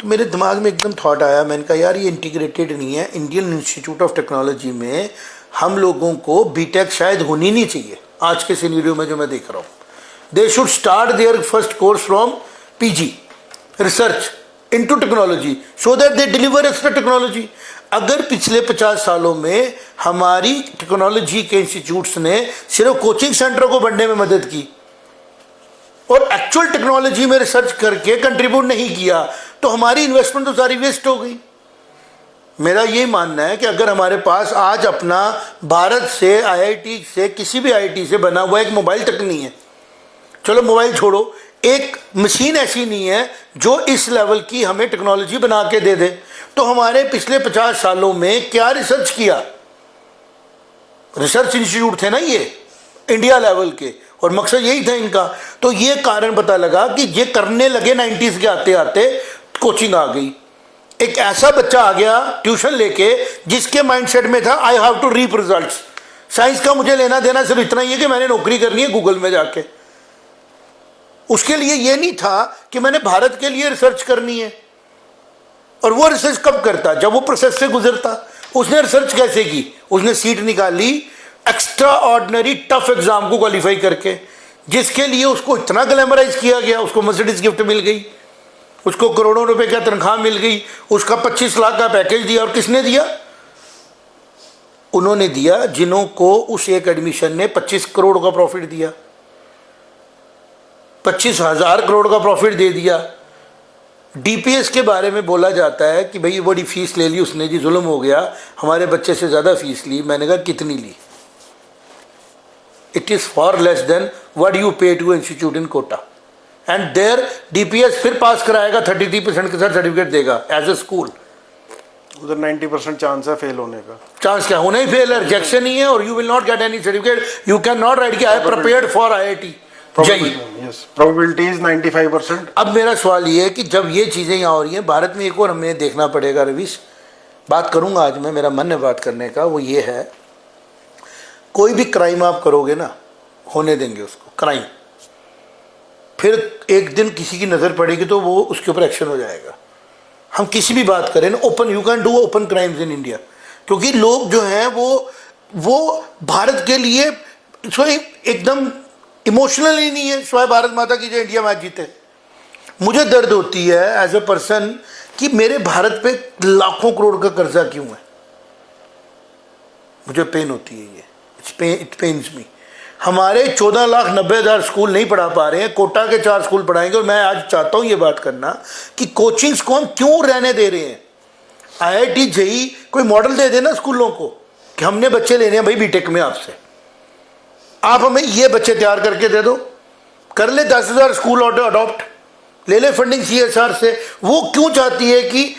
तो मेरे दिमाग में एकदम थॉट आया, मैंने कहा यार ये इंटीग्रेटेड नहीं है। इंडियन इंस्टीट्यूट ऑफ टेक्नोलॉजी में हम लोगों को बीटेक शायद होनी नहीं चाहिए आज के सिनेरियो में जो मैं देख रहा हूँ। They should start their first course from PG research into technology so that they deliver extra technology. अगर पिछले 50 सालों में हमारी टेक्नोलॉजी के इंस्टीट्यूट्स ने सिर्फ कोचिंग सेंटरों को बढ़ने में मदद की और एक्चुअल टेक्नोलॉजी में रिसर्च करके कंट्रीब्यूट नहीं किया, तो हमारी इन्वेस्टमेंट तो सारी वेस्ट हो गई। मेरा ये मानना है कि अगर हमारे पास आज अपना भारत से, IIT से, किसी भी IIT से बना हुआ एक मोबाइल तक नहीं है, चलो मोबाइल छोड़ो, एक मशीन ऐसी नहीं है जो इस लेवल की हमें टेक्नोलॉजी बना के दे दे, तो हमारे पिछले 50 सालों में क्या रिसर्च किया? रिसर्च इंस्टीट्यूट थे ना ये इंडिया लेवल के, और मकसद यही था इनका। तो ये कारण पता लगा कि ये करने लगे 90s के आते आते कोचिंग आ गई। एक ऐसा बच्चा आ गया ट्यूशन लेके जिसके माइंडसेट में था I have to reap results. Science का मुझे लेना देना सिर्फ इतना ही है कि मैंने नौकरी करनी है गूगल में जाके। उसके लिए ये नहीं था कि मैंने भारत के लिए रिसर्च करनी है। और वो रिसर्च कब करता? जब वो प्रोसेस से गुजरता। उसने रिसर्च कैसे की? उसने सीट निकाली एक्स्ट्रा ऑर्डिनरी टफ एग्जाम को क्वालिफाई करके, जिसके लिए उसको इतना ग्लैमराइज किया गया। उसको मर्सिडीज गिफ्ट मिल गई, उसको करोड़ों रुपए का तनख्वाह मिल गई, उसका 25 लाख का पैकेज दिया। और किसने दिया? उन्होंने दिया जिन्हों को उस एक एडमिशन ने 25 करोड़ का प्रॉफिट दिया, 25,000 करोड़ का प्रॉफिट दे दिया। DPS के बारे में बोला जाता है कि भाई बड़ी फीस ले ली उसने जी, जुल्म हो गया, हमारे बच्चे से ज़्यादा फीस ली। मैंने कहा कितनी ली? It is far less than what you pay to institute in Kota. And there DPS फिर पास कराएगा, 33% के साथ सर्टिफिकेट देगा एज ए स्कूल। उधर 90% चांस है फेल होने का। चांस क्या, होना ही फेल है, रिजेक्शन ही है। और you will not get any certificate, you can not write कि I am prepared for IIT। Probability is 95%। अब मेरा सवाल ये है कि जब ये चीज़ें यहाँ हो रही हैं भारत में, एक और हमें देखना पड़ेगा। रवीश, बात करूँगा आज मैं, मेरा मन है बात करने का, वो ये है कोई भी क्राइम आप करोगे ना, होने देंगे उसको क्राइम, फिर एक दिन किसी की नज़र पड़ेगी तो वो उसके ऊपर एक्शन हो जाएगा। हम किसी भी बात करें ना, open, you can do open crimes in India, क्योंकि लोग जो हैं वो भारत के लिए एकदम इमोशनल ही नहीं है। स्वाय भारत माता की जो इंडिया मैच जीते। मुझे दर्द होती है एज ए पर्सन कि मेरे भारत पे लाखों करोड़ का कर्जा क्यों है। मुझे पेन होती है ये, इट पेन्स मी। हमारे 14,90,000 स्कूल नहीं पढ़ा पा रहे हैं, कोटा के 4 स्कूल पढ़ाएंगे। और मैं आज चाहता हूँ ये बात करना कि कोचिंग्स को हम क्यों रहने दे रहे हैं। IIT JEE कोई मॉडल दे देना स्कूलों को कि हमने बच्चे लेने हैं भाई बीटेक में आपसे, आप हमें ये बच्चे तैयार करके दे दो। कर ले 10,000 स्कूल अडॉप्ट, ले ले फंडिंग CSR से। वो क्यों चाहती है कि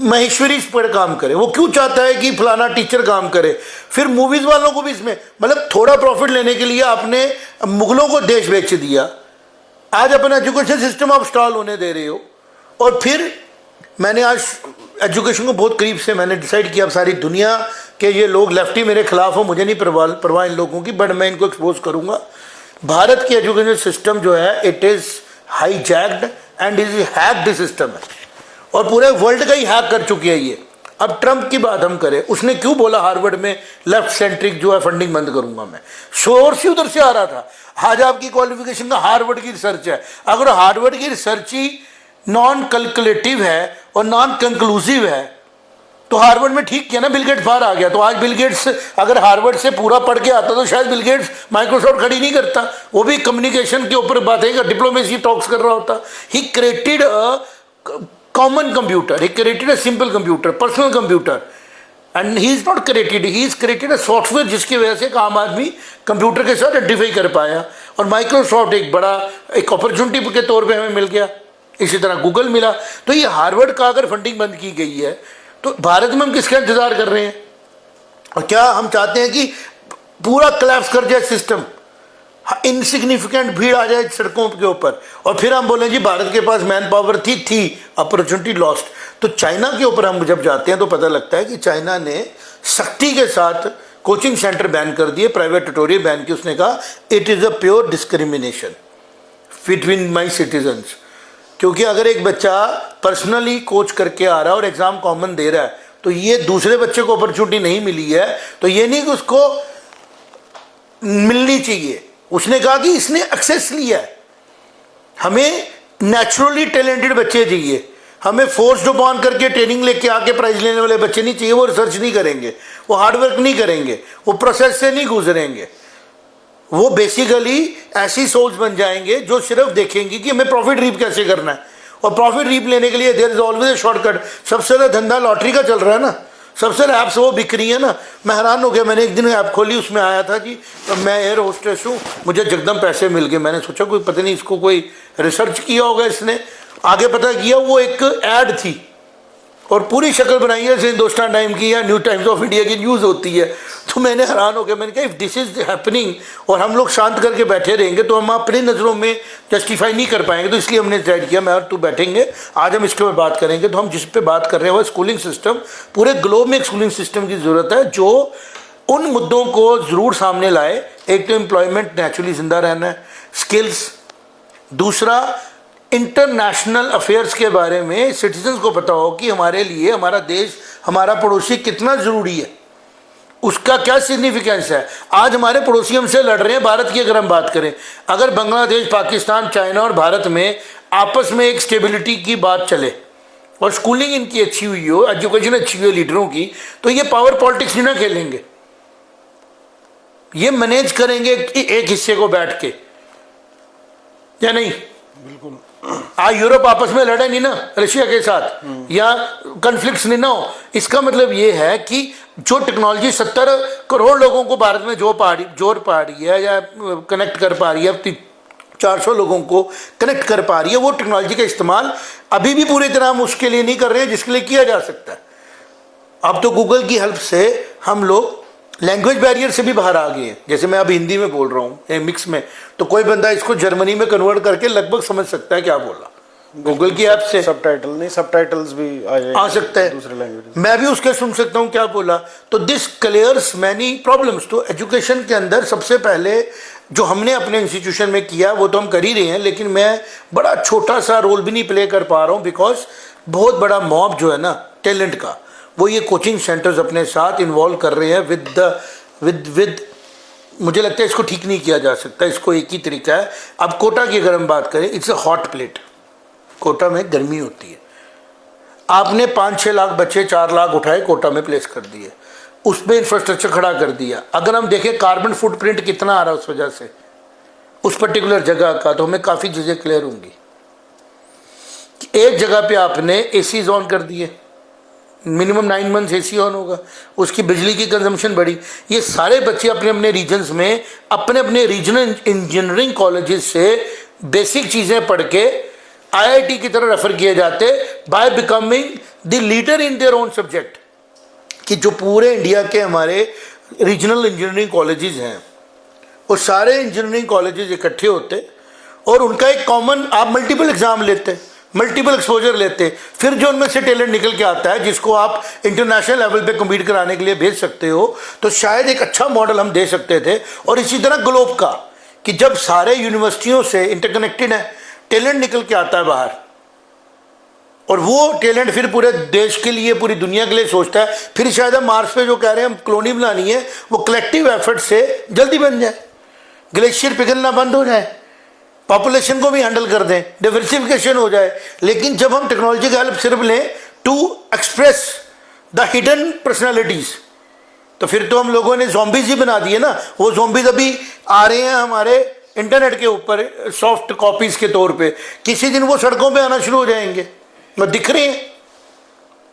महेश्वरी इस पर काम करे, वो क्यों चाहता है कि फलाना टीचर काम करे। फिर मूवीज़ वालों को भी इसमें, मतलब थोड़ा प्रॉफिट लेने के लिए आपने मुगलों को देश बेच दिया। आज अपना एजुकेशन सिस्टम आप स्टॉल होने दे रहे हो। और फिर मैंने आज एजुकेशन को बहुत करीब से मैंने डिसाइड किया, अब सारी दुनिया के ये लोग लेफ्टी मेरे खिलाफ हो, मुझे नहीं परवाह इन लोगों की, बट मैं इनको एक्सपोज करूँगा। भारत की एजुकेशन सिस्टम जो है, it is hijacked and is hacked system है, और पूरे वर्ल्ड का ही हैक कर चुकी है ये। अब ट्रंप की बात हम करें, उसने क्यों बोला हार्वर्ड में लेफ्ट सेंट्रिक जो है फंडिंग बंद करूंगा मैं? सोर्स ही उधर से आ रहा था। आज आपकी क्वालिफिकेशन का हार्वर्ड की रिसर्च है। अगर हार्वर्ड की रिसर्च ही नॉन कैलकुलेटिव है और नॉन कंक्लूसिव है, तो हार्वर्ड में ठीक किया ना, बिल गेट्स बाहर आ गया। तो आज बिल गेट्स अगर हार्वर्ड से पूरा पढ़ के आता तो शायद बिल गेट्स माइक्रोसॉफ्ट खड़ी नहीं करता, वो भी कम्युनिकेशन के ऊपर बातें, डिप्लोमेसी टॉक्स कर रहा होता। He created a common computer, he created a simple computer, personal computer, and he is not created, he is created a software जिसकी वजह से एक आम आदमी कंप्यूटर के साथ आइडेंटिफाई कर पाया। और माइक्रोसॉफ्ट एक बड़ा एक अपॉर्चुनिटी के तौर पे हमें मिल गया, इसी तरह गूगल मिला। तो ये हार्वर्ड का अगर फंडिंग बंद की गई है तो भारत में हम किसका इंतजार कर रहे हैं? और क्या हम चाहते हैं कि पूरा कोलैप्स कर जाए सिस्टम, इनसिग्निफिकेंट भीड़ आ जाए सड़कों के ऊपर, और फिर हम बोलें जी भारत के पास मैन पावर थी अपॉर्चुनिटी लॉस्ट। तो चाइना के ऊपर हम जब जाते हैं तो पता लगता है कि चाइना ने सख्ती के साथ कोचिंग सेंटर बैन कर दिए, प्राइवेट ट्यूटोरियल बैन की। उसने कहा it is a pure discrimination between my citizens, क्योंकि अगर एक बच्चा पर्सनली कोच करके आ रहा है और एग्ज़ाम कॉमन दे रहा है तो ये दूसरे बच्चे को अपॉर्चुनिटी नहीं मिली है, तो ये नहीं कि उसको मिलनी चाहिए। उसने कहा कि इसने एक्सेस लिया है, हमें नेचुरली टैलेंटेड बच्चे चाहिए, हमें फोर्स अपॉन करके ट्रेनिंग लेके आके प्राइज लेने वाले बच्चे नहीं चाहिए। वो रिसर्च नहीं करेंगे, वो हार्डवर्क नहीं करेंगे, वो प्रोसेस से नहीं गुजरेंगे, वो बेसिकली ऐसी सोल्स बन जाएंगे जो सिर्फ देखेंगी कि हमें प्रॉफिट रीप कैसे करना है। और प्रॉफिट रीप लेने के लिए there is always a shortcut. सबसे ज़्यादा धंधा लॉटरी का चल रहा है ना, सबसे ज़्यादा ऐप्स वो बिक रही है ना। मैं हैरान हो गया, मैंने एक दिन ऐप खोली, उसमें आया था जी मैं एयर होस्टेस हूँ, मुझे जगदम पैसे मिल गए। मैंने सोचा कोई पता नहीं इसको कोई रिसर्च किया होगा इसने, आगे पता किया वो एक ऐड थी और पूरी शक्ल बनाई है जैसे हिंदुस्तान टाइम की या न्यू टाइम्स ऑफ इंडिया की न्यूज़ होती है। तो मैंने हैरान हो गया, मैंने कहा इफ़ दिस इज़ हैपनिंग और हम लोग शांत करके बैठे रहेंगे तो हम अपनी नज़रों में जस्टिफाई नहीं कर पाएंगे। तो इसलिए हमने डिसाइड किया मैं और तू बैठेंगे, आज हम इसके ऊपर बात करेंगे। तो हम जिस पे बात कर रहे हैं वो स्कूलिंग सिस्टम, पूरे ग्लोब में एक स्कूलिंग सिस्टम की ज़रूरत है जो उन मुद्दों को ज़रूर सामने लाए। एक तो एम्प्लॉयमेंट नेचुरली ज़िंदा रहना है, स्किल्स, दूसरा इंटरनेशनल अफेयर्स के बारे में सिटीजन्स को पता हो कि हमारे लिए हमारा देश, हमारा पड़ोसी कितना ज़रूरी है, उसका क्या सिग्निफिकेंस है। आज हमारे पड़ोसी हमसे लड़ रहे हैं भारत की अगर हम बात करें, अगर बांग्लादेश, पाकिस्तान, चाइना और भारत में आपस में एक स्टेबिलिटी की बात चले और स्कूलिंग इनकी अच्छी हुई हो, एजुकेशन अच्छी हुई है लीडरों की, तो ये पावर पॉलिटिक्स नहीं ना खेलेंगे, ये मैनेज करेंगे एक हिस्से को बैठ के, या नहीं? बिल्कुल। आज यूरोप आपस में लड़े नहीं ना रशिया के साथ, या कन्फ्लिक्ट्स नहीं ना हो। इसका मतलब ये है कि जो टेक्नोलॉजी 70 करोड़ लोगों को भारत में जोड़ पा रही है या कनेक्ट कर पा रही है, 400 लोगों को कनेक्ट कर पा रही है, वो टेक्नोलॉजी का इस्तेमाल अभी भी पूरी तरह हम उसके लिए नहीं कर रहे हैं जिसके लिए किया जा सकता है। अब तो गूगल की हेल्प से हम लोग लैंग्वेज बैरियर से भी बाहर आ गए हैं। जैसे मैं अभी हिंदी में बोल रहा हूँ मिक्स में, तो कोई बंदा इसको जर्मनी में कन्वर्ट करके लगभग समझ सकता है क्या बोला गूगल की ऐप से। सबटाइटल नहीं, सबटाइटल्स भी आ सकता है दूसरे लैंग्वेज, मैं भी उसके सुन सकता हूँ क्या बोला। तो दिस क्लियर्स मैनी प्रॉब्लम्स। तो एजुकेशन के अंदर सबसे पहले जो हमने अपने इंस्टीट्यूशन में किया वो तो हम कर ही रहे हैं, लेकिन मैं बड़ा छोटा सा रोल भी नहीं प्ले कर पा रहा हूँ बिकॉज बहुत बड़ा मॉब जो है ना टैलेंट का, वो ये कोचिंग सेंटर्स अपने साथ इन्वॉल्व कर रहे हैं विद मुझे लगता है इसको ठीक नहीं किया जा सकता। इसको एक ही तरीका है। अब कोटा की अगर हम बात करें, it's a hot plate. Kota में गर्मी होती है, आपने 5-6 लाख बच्चे 4 लाख उठाए कोटा में प्लेस कर दिए, उस पर इंफ्रास्ट्रक्चर खड़ा कर दिया। अगर हम देखें कार्बन फुटप्रिंट कितना आ रहा है उस वजह से उस पर्टिकुलर जगह का, तो हमें काफ़ी चीज़ें क्लियर होंगी। एक जगह पे आपने एसी ऑन कर दिए, मिनिमम 9 मंथ्स एसी ऑन होगा, उसकी बिजली की कंजम्पशन बढ़ी। ये सारे बच्चे अपने अपने रीजन्स में अपने अपने रीजनल इंजीनियरिंग कॉलेजेस से बेसिक चीज़ें पढ़ के आईआईटी की तरह रेफर किए जाते by becoming the leader in their own subject. कि जो पूरे इंडिया के हमारे रीजनल इंजीनियरिंग कॉलेजेस हैं वो सारे इंजीनियरिंग कॉलेजेस इकट्ठे होते और उनका एक कॉमन, आप मल्टीपल एग्जाम लेते, मल्टीपल एक्सपोजर लेते, फिर जो उनमें से टैलेंट निकल के आता है जिसको आप इंटरनेशनल लेवल पे कम्पीट कराने के लिए भेज सकते हो, तो शायद एक अच्छा मॉडल हम दे सकते थे। और इसी तरह ग्लोब का कि जब सारे यूनिवर्सिटियों से इंटरकनेक्टेड है, टैलेंट निकल के आता है बाहर और वो टैलेंट फिर पूरे देश के लिए, पूरी दुनिया के लिए सोचता है। फिर शायद हम मार्स पे जो कह रहे हैं हम कॉलोनी बनानी है, वो कलेक्टिव एफर्ट से जल्दी बन जाए, ग्लेशियर पिघलना बंद हो जाए, पॉपुलेशन को भी हैंडल कर दें, डाइवर्सिफिकेशन हो जाए। लेकिन जब हम टेक्नोलॉजी की हेल्प सिर्फ लें to express the hidden personalities. तो फिर तो हम लोगों ने zombies ही बना दिए ना। वो zombies अभी आ रहे हैं हमारे इंटरनेट के ऊपर सॉफ्ट कॉपीज के तौर पे, किसी दिन वो सड़कों पे आना शुरू हो जाएंगे, वो दिख रहे हैं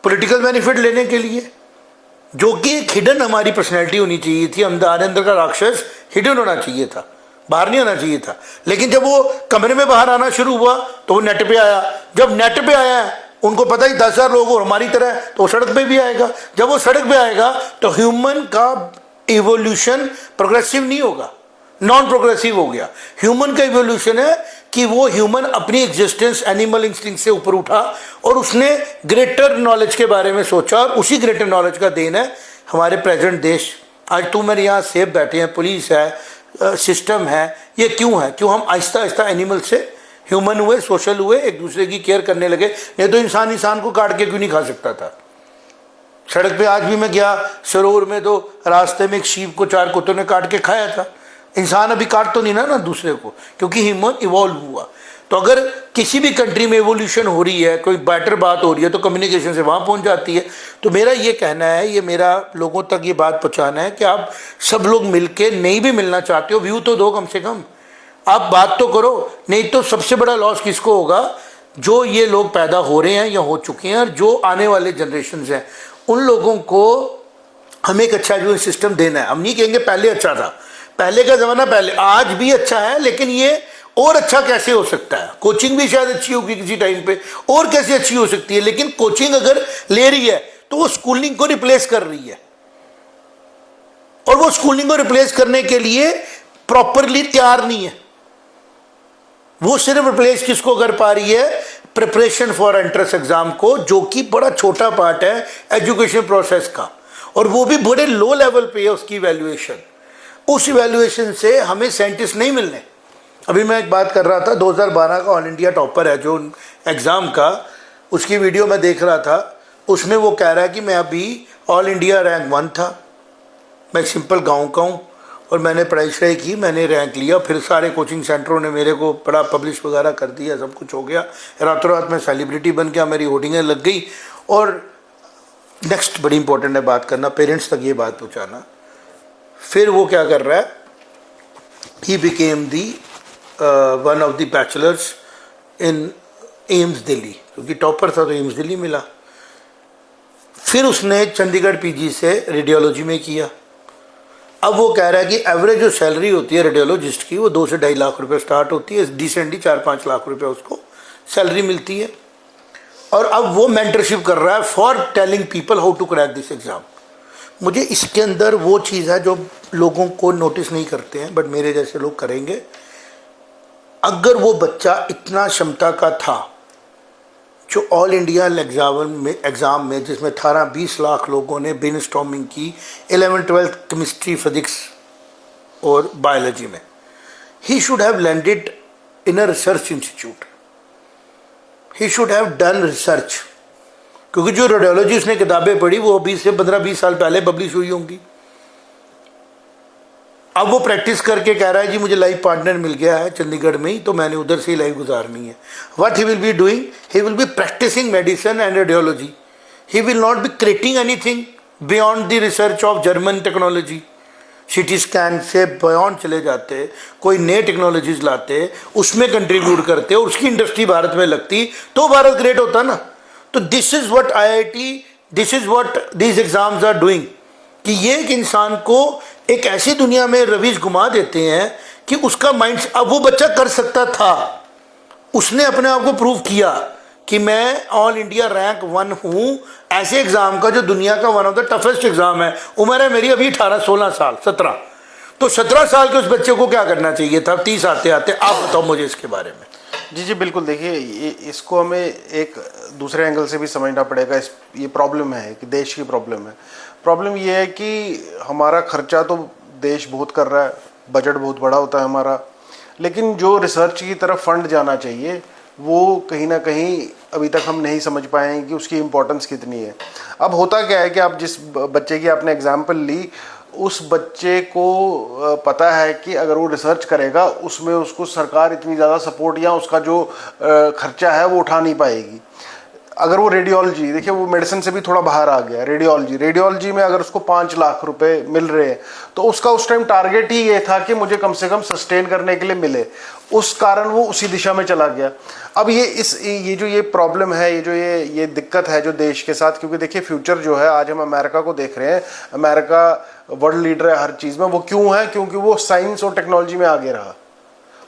पॉलिटिकल बेनिफिट लेने के लिए। जो कि एक हिडन हमारी पर्सनैलिटी होनी चाहिए थी, हमारे अंदर का राक्षस हिडन होना चाहिए था, बाहर नहीं आना चाहिए था। लेकिन जब वो कमरे में बाहर आना शुरू हुआ तो वो नेट पे आया। जब नेट पे आया उनको पता ही 10,000 लोग और हमारी तरह, तो वो सड़क पे भी आएगा। जब वो सड़क पे आएगा तो ह्यूमन का इवोल्यूशन प्रोग्रेसिव नहीं होगा, नॉन प्रोग्रेसिव हो गया। ह्यूमन का इवोल्यूशन है कि वो ह्यूमन अपनी एग्जिस्टेंस एनिमल इंस्टिंक्ट से ऊपर उठा और उसने ग्रेटर नॉलेज के बारे में सोचा, और उसी ग्रेटर नॉलेज का देन है हमारे प्रेजेंट देश। आज तुम मेरे यहाँ सेफ बैठे हैं, पुलिस है, सिस्टम है। ये क्यों है? क्यों हम आहिस्ता आहिस्ता एनिमल से ह्यूमन हुए, सोशल हुए, एक दूसरे की केयर करने लगे। नहीं तो इंसान इंसान को काट के क्यों नहीं खा सकता था? सड़क पे आज भी मैं गया सरोवर में, तो रास्ते में एक शीप को 4 कुत्तों ने काट के खाया था। इंसान अभी काट तो नहीं ना दूसरे को, क्योंकि ह्यूमन इवॉल्व हुआ। तो अगर किसी भी कंट्री में एवोल्यूशन हो रही है, कोई बेटर बात हो रही है, तो कम्युनिकेशन से वहाँ पहुँच जाती है। तो मेरा ये कहना है, ये मेरा लोगों तक ये बात पहुँचाना है कि आप सब लोग मिलके, नहीं भी मिलना चाहते हो, व्यू तो दो कम से कम, आप बात तो करो। नहीं तो सबसे बड़ा लॉस किसको होगा? जो ये लोग पैदा हो रहे हैं या हो चुके हैं, और जो आने वाले जनरेशन हैं, उन लोगों को हमें एक अच्छा एजुकेशन सिस्टम देना है। हम नहीं कहेंगे पहले अच्छा था, पहले का ज़माना पहले, आज भी अच्छा है, लेकिन ये और अच्छा कैसे हो सकता है? कोचिंग भी शायद अच्छी होगी किसी टाइम पे, और कैसे अच्छी हो सकती है? लेकिन कोचिंग अगर ले रही है तो वो स्कूलिंग को रिप्लेस कर रही है, और वो स्कूलिंग को रिप्लेस करने के लिए प्रॉपरली तैयार नहीं है। वो सिर्फ रिप्लेस किसको कर पा रही है? प्रिपरेशन फॉर एंट्रेंस एग्जाम को, जो कि बड़ा छोटा पार्ट है एजुकेशन प्रोसेस का, और वो भी बड़े लो लेवल पे है उसकी वैल्यूएशन। उस वैल्यूएशन से हमें साइंटिस्ट नहीं मिलने। अभी मैं एक बात कर रहा था, 2012 का ऑल इंडिया टॉपर है जो एग्ज़ाम का, उसकी वीडियो मैं देख रहा था। उसमें वो कह रहा है कि मैं अभी ऑल इंडिया रैंक 1 था, मैं सिंपल गाँव का हूँ, और मैंने पढ़ाई शढ़ाई की, मैंने रैंक लिया, फिर सारे कोचिंग सेंटरों ने मेरे को बड़ा पब्लिश वगैरह कर दिया, सब कुछ हो गया, रातों रात में सेलिब्रिटी बन गया, मेरी होर्डिंगें लग गई। और नेक्स्ट बड़ी इंपॉर्टेंट है बात करना, पेरेंट्स तक ये बात पहुँचाना। फिर वो क्या कर रहा है? He became the one of the bachelors in AIIMS Delhi, क्योंकि टॉपर था तो एम्स दिल्ली मिला। फिर उसने चंडीगढ़ पीजी से रेडियोलॉजी में किया। अब वो कह रहा है कि एवरेज जो सैलरी होती है रेडियोलॉजिस्ट की, वो 2 से 2.5 लाख रुपए स्टार्ट होती है, डिसेंटली 4-5 लाख रुपए उसको सैलरी मिलती है। और अब वो मेंटरशिप कर रहा है for telling people how to crack this exam. मुझे इसके अंदर वो चीज़ है जो लोगों को नोटिस नहीं करते हैं, बट मेरे जैसे लोग करेंगे। अगर वो बच्चा इतना क्षमता का था, जो ऑल इंडिया एग्ज़ाम में जिसमें 18-20 लाख लोगों ने ब्रेनस्टॉर्मिंग की 11th-12th केमिस्ट्री, फिजिक्स और बायोलॉजी में, he should have landed in a research institute, he should have done research. क्योंकि जो रेडियोलॉजी उसने किताबें पढ़ी वो 20 से 15-20 साल पहले पब्लिश हुई होंगी। अब वो प्रैक्टिस करके कह रहा है जी मुझे लाइफ पार्टनर मिल गया है चंडीगढ़ में ही, तो मैंने उधर से ही लाइफ गुजारनी है। What he will be doing? He will be practising medicine and radiology. He will not be creating anything beyond the research of German technology. CT scan से बियॉन्ड चले जाते, कोई नए टेक्नोलॉजीज लाते, उसमें कंट्रीब्यूट करते, और उसकी इंडस्ट्री भारत में लगती, तो भारत ग्रेट होता ना। तो this is what IIT, this is what these exams are doing, कि ये एक इंसान को एक ऐसी दुनिया में रवीज घुमा देते हैं कि उसका माइंड, अब वो बच्चा कर सकता था, उसने अपने आप को प्रूव किया कि मैं ऑल इंडिया रैंक 1 हूँ ऐसे एग्ज़ाम का, जो दुनिया का one of the toughest exam है। उम्र है मेरी अभी 18-16 साल, 17। तो 17 साल के उस बच्चे को क्या करना चाहिए था 30 आते आते? आप बताओ मुझे इसके बारे में। जी बिल्कुल। देखिए, इसको हमें एक दूसरे एंगल से भी समझना पड़ेगा। ये प्रॉब्लम है कि देश की प्रॉब्लम है। प्रॉब्लम ये है कि हमारा खर्चा तो देश बहुत कर रहा है, बजट बहुत बड़ा होता है हमारा, लेकिन जो रिसर्च की तरफ फंड जाना चाहिए वो कहीं ना कहीं अभी तक हम नहीं समझ पाए हैं कि उसकी इम्पोर्टेंस कितनी है। अब होता क्या है कि आप जिस बच्चे की आपने एग्जाम्पल ली, उस बच्चे को पता है कि अगर वो रिसर्च करेगा उसमें उसको सरकार इतनी ज़्यादा सपोर्ट या उसका जो खर्चा है वो उठा नहीं पाएगी। अगर वो रेडियोलॉजी, देखिए वो मेडिसिन से भी थोड़ा बाहर आ गया, रेडियोलॉजी में अगर उसको 5 लाख रुपए मिल रहे हैं तो उसका उस टाइम टारगेट ही ये था कि मुझे कम से कम सस्टेन करने के लिए मिले, उस कारण वो उसी दिशा में चला गया। अब ये जो ये प्रॉब्लम है, ये दिक्कत है जो देश के साथ, क्योंकि देखिए फ्यूचर जो है, आज हम अमेरिका को देख रहे हैं, अमेरिका वर्ल्ड लीडर है हर चीज़ में। वो क्यों है? क्योंकि वो साइंस और टेक्नोलॉजी में आगे रहा,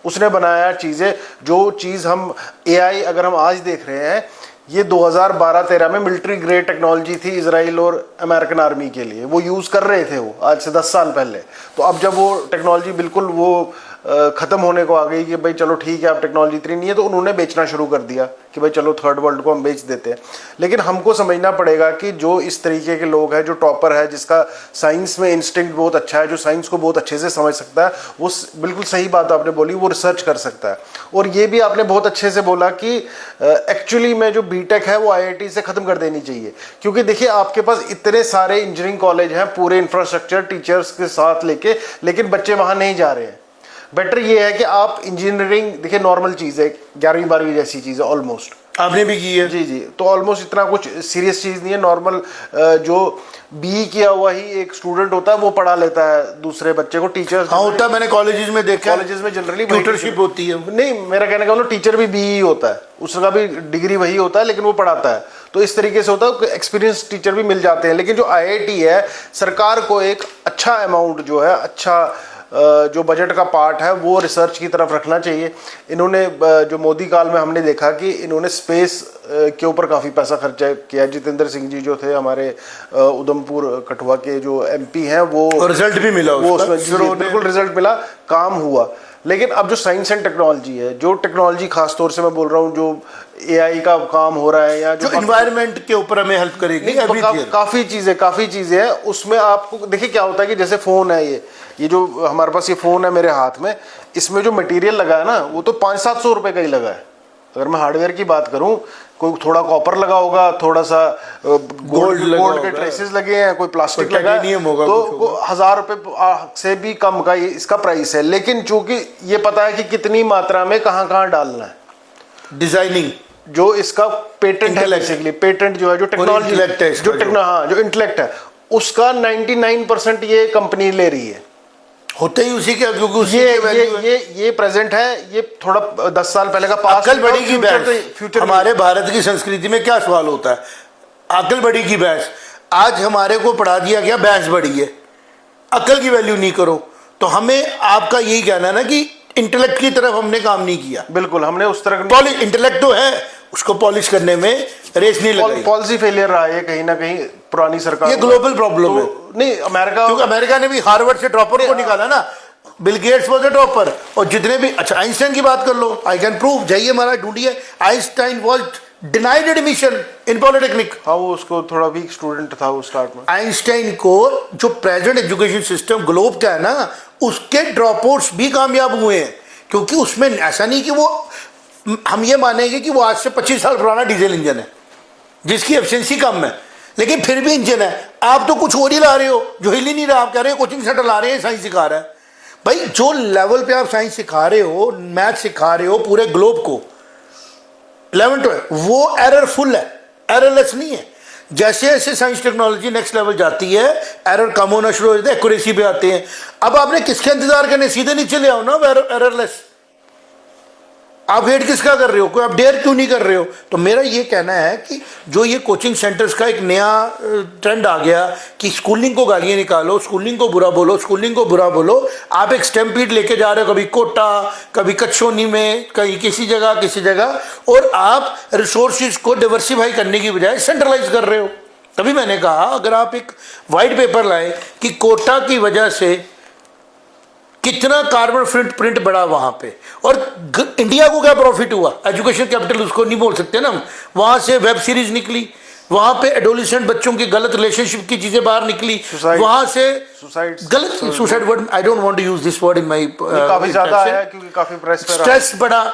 उसने बनाया चीज़ें, जो चीज़ हम एआई अगर हम आज देख रहे हैं, ये 2012-13 में मिलिट्री ग्रेड टेक्नोलॉजी थी इजराइल और अमेरिकन आर्मी के लिए, वो यूज़ कर रहे थे वो आज से 10 साल पहले। तो अब जब वो टेक्नोलॉजी बिल्कुल वो ख़त्म होने को आ गई कि भाई चलो ठीक है अब टेक्नोलॉजी इतनी नहीं है, तो उन्होंने बेचना शुरू कर दिया कि भाई चलो थर्ड वर्ल्ड को हम बेच देते हैं। लेकिन हमको समझना पड़ेगा कि जो इस तरीके के लोग हैं, जो टॉपर है, जिसका साइंस में इंस्टिंक्ट बहुत अच्छा है, जो साइंस को बहुत अच्छे से समझ सकता है, वो बिल्कुल सही बात आपने बोली, वो रिसर्च कर सकता है। और ये भी आपने बहुत अच्छे से बोला कि एक्चुअली में जो बीटेक है वो IIT से ख़त्म कर देनी चाहिए, क्योंकि देखिए आपके पास इतने सारे इंजीनियरिंग कॉलेज हैं, पूरे इंफ्रास्ट्रक्चर टीचर्स के साथ लेके, लेकिन बच्चे वहाँ नहीं जा रहे हैं। बेटर ये है कि आप इंजीनियरिंग, देखिए नॉर्मल चीज़ है, 11वीं 12वीं जैसी चीज़ है ऑलमोस्ट, आपने भी की है। जी, तो ऑलमोस्ट इतना कुछ सीरियस चीज़ नहीं है। नॉर्मल जो BE किया हुआ ही एक स्टूडेंट होता है, वो पढ़ा लेता है दूसरे बच्चे को। टीचर्स हाँ होता है, मैंने कॉलेजेस में देखा, कॉलेजेस में जनरली ट्यूटरशिप होती है। नहीं, मेरा कहने का मतलब टीचर भी BE होता है, उसका भी डिग्री वही होता है, लेकिन वो पढ़ाता है। तो इस तरीके से होता है, एक्सपीरियंस टीचर भी मिल जाते हैं। लेकिन जो IIT है, सरकार को एक अच्छा अमाउंट जो है, अच्छा जो बजट का पार्ट है, वो रिसर्च की तरफ रखना चाहिए। इन्होंने जो मोदी काल में हमने देखा कि इन्होंने स्पेस के ऊपर काफ़ी पैसा खर्चा किया। जितेंद्र सिंह जी जो थे हमारे उधमपुर कठुआ के जो MP हैं, वो रिजल्ट भी मिला, वो उसमें बिल्कुल रिजल्ट मिला, काम हुआ। लेकिन अब जो साइंस एंड टेक्नोलॉजी है, जो टेक्नोलॉजी खासतौर से मैं बोल रहा हूँ, जो AI का काम हो रहा है, या जो एनवायरनमेंट के ऊपर हमें हेल्प करेगी, काफ़ी चीज़ें हैं उसमें। आपको देखिए क्या होता है कि जैसे फ़ोन है, ये जो हमारे पास ये फ़ोन है मेरे हाथ में, इसमें जो मटेरियल लगा है ना, वो तो 500-700 रुपये का ही लगा है। अगर मैं हार्डवेयर की बात करूं, कोई थोड़ा कॉपर लगा होगा, थोड़ा सा गोल्ड के ट्रेसेस लगे हैं, कोई प्लास्टिक लगा है, तो 1000 रुपये से भी कम का ये इसका प्राइस है। लेकिन चूंकि ये पता है कि कितनी मात्रा में कहाँ डालना है, डिजाइनिंग जो इसका पेटेंट है, बेसिकली पेटेंट जो है, जो टेक्नोलॉजी, जो इंटेलेक्ट है, उसका 99% ये कंपनी ले रही है। होते ही उसी के, क्योंकि उसी ये प्रेजेंट है, ये थोड़ा 10 साल पहले का पास। अकल बड़ी की बहस, हमारे भारत की संस्कृति में क्या सवाल होता है, अकल बड़ी की बहस। आज हमारे को पढ़ा दिया गया भैंस बड़ी है, अकल की वैल्यू नहीं करो। तो हमें आपका यही कहना है ना कि इंटेलेक्ट की तरफ हमने काम नहीं किया। बिल्कुल, हमने उस तरह इंटेलेक्ट तो है, उसको पॉलिश करने में रेस नहीं लगाई। पॉलिसी फेलियर रहा है कहीं ना कहीं पुरानी सरकार। ये ग्लोबल प्रॉब्लम है। नहीं, क्योंकि अमेरिका ने भी हार्वर्ड से ड्रॉपर को निकाला ना, Bill Gates was a dropper. और जितने भी, अच्छा आइंस्टाइन की बात कर लो, आई कैन प्रूव, जाइए हमारा ढूंढिए, Einstein was denied admission in polytechnic. हाँ, वो उसको थोड़ा वीक स्टूडेंट था वो स्टार्ट में। आइंस्टाइन को जो प्रेजेंट एजुकेशन सिस्टम ग्लोब का है ना, उसके ड्रॉप आउट्स भी कामयाब हुए हैं, क्योंकि उसमें ऐसा नहीं कि वो, हम ये मानेंगे कि वो आज से 25 साल पुराना डीजल इंजन है जिसकी एफिशिएंसी कम है, लेकिन फिर भी इंजन है। आप तो कुछ और ही ला रहे हो जो हिल ही नहीं रहा। आप कह रहे हो कोचिंग सेंटर ला रहे हैं, साइंस सिखा रहा है। भाई जो लेवल पे आप साइंस सिखा रहे हो, मैथ सिखा रहे हो पूरे ग्लोब को, 11-12, वो एररफुल है, एररलेस नहीं है। जैसे जैसे साइंस टेक्नोलॉजी नेक्स्ट लेवल जाती है, एरर कम होना शुरू हो जाता है, एक्यूरेसी पे आते हैं। अब आपने किसके इंतजार करने, सीधे नीचे ले आओ ना एररलेस। आप वेट किसका कर रहे हो, कोई आप डेयर क्यों नहीं कर रहे हो? तो मेरा ये कहना है कि जो ये कोचिंग सेंटर्स का एक नया ट्रेंड आ गया कि स्कूलिंग को गालियाँ निकालो, स्कूलिंग को बुरा बोलो, स्कूलिंग को बुरा बोलो। आप एक स्टैम्पीड लेके जा रहे हो, कभी कोटा, कभी कचौनी में, कहीं किसी जगह, और आप रिसोर्सेज को डाइवर्सिफाई करने की बजाय सेंट्रलाइज कर रहे हो। तभी मैंने कहा अगर आप एक वाइट पेपर लाए कि कोटा की वजह से कितना कार्बन फुटप्रिंट बढ़ा वहां पे, और इंडिया को क्या प्रॉफिट हुआ, एजुकेशन कैपिटल उसको नहीं बोल सकते ना हम। वहां से वेब सीरीज निकली, वहां पे एडोलेसेंट बच्चों की गलत रिलेशनशिप की चीजें बाहर निकली, वहां से गलत suicide word, I don't want to use this word in my, काफी ज्यादा आया क्योंकि काफी स्ट्रेस बढ़ा,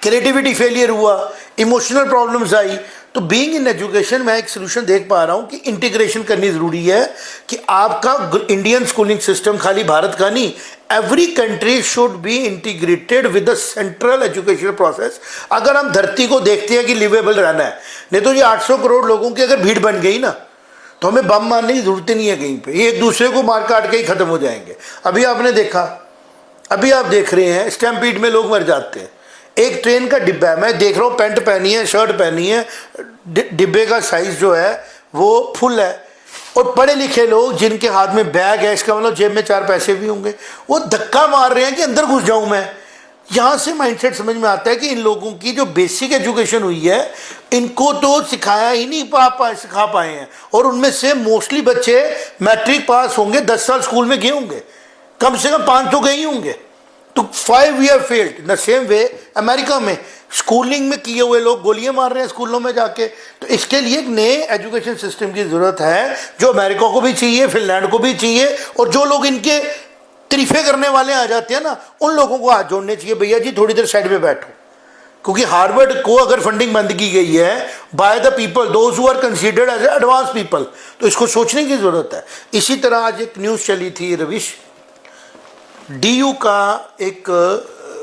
क्रिएटिविटी फेलियर हुआ, इमोशनल प्रॉब्लम्स आई। तो बीइंग इन एजुकेशन मैं एक सोल्यूशन देख पा रहा हूं कि इंटीग्रेशन करनी जरूरी है, कि आपका इंडियन स्कूलिंग सिस्टम खाली भारत का नहीं, every country should be integrated with the central education process. अगर हम धरती को देखते हैं कि लिवेबल रहना है, नहीं तो ये 800 करोड़ लोगों की अगर भीड़ बन गई ना तो हमें बम मारने की जरूरत ही नहीं है कहीं पे, ये एक दूसरे को मार काट के ही खत्म हो जाएंगे। अभी आपने देखा, अभी आप देख रहे हैं स्टैम्पीड में लोग मर जाते हैं। एक ट्रेन का डिब्बा है, मैं देख रहा हूँ पैंट पहनी है, शर्ट पहनी है, डिब्बे का साइज जो है वो फुल है, और पढ़े लिखे लोग जिनके हाथ में बैग है, इसका मतलब जेब में 4 पैसे भी होंगे, वो धक्का मार रहे हैं कि अंदर घुस जाऊं मैं। यहाँ से माइंडसेट समझ में आता है कि इन लोगों की जो बेसिक एजुकेशन हुई है इनको तो सिखाया ही नहीं सिखा पाए हैं, और उनमें से मोस्टली बच्चे मैट्रिक पास होंगे, 10 साल स्कूल में गए होंगे, कम से कम 5 तो गए ही होंगे, तो 5 year failed. The same way America में स्कूलिंग में किए हुए लोग गोलियां मार रहे हैं स्कूलों में जाके। तो इसके लिए एक नए एजुकेशन सिस्टम की ज़रूरत है, जो अमेरिका को भी चाहिए, फिनलैंड को भी चाहिए, और जो लोग इनके तारीफे करने वाले आ जाते हैं ना, उन लोगों को हाथ जोड़ने चाहिए, भैया जी थोड़ी देर साइड में बैठो। क्योंकि हार्वर्ड को अगर फंडिंग बंद की गई है by the people, those who are considered as advance people, तो इसको सोचने की ज़रूरत है। इसी तरह आज एक न्यूज़ चली थी रविश, डीयू का एक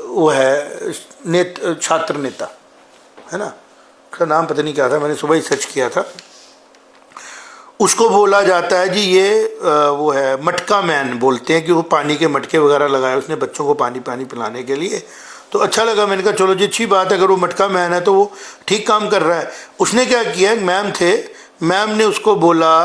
वो है छात्र नेता है ना, उसका नाम पता नहीं क्या था, मैंने सुबह ही सर्च किया था। उसको बोला जाता है जी ये वो है मटका मैन, बोलते हैं कि वो पानी के मटके वगैरह लगाए उसने बच्चों को पानी पिलाने के लिए। तो अच्छा लगा, मैंने कहा चलो जी अच्छी बात है, अगर वो मटका मैन है तो वो ठीक काम कर रहा है। उसने क्या किया, एक मैम थे, मैम ने उसको बोला,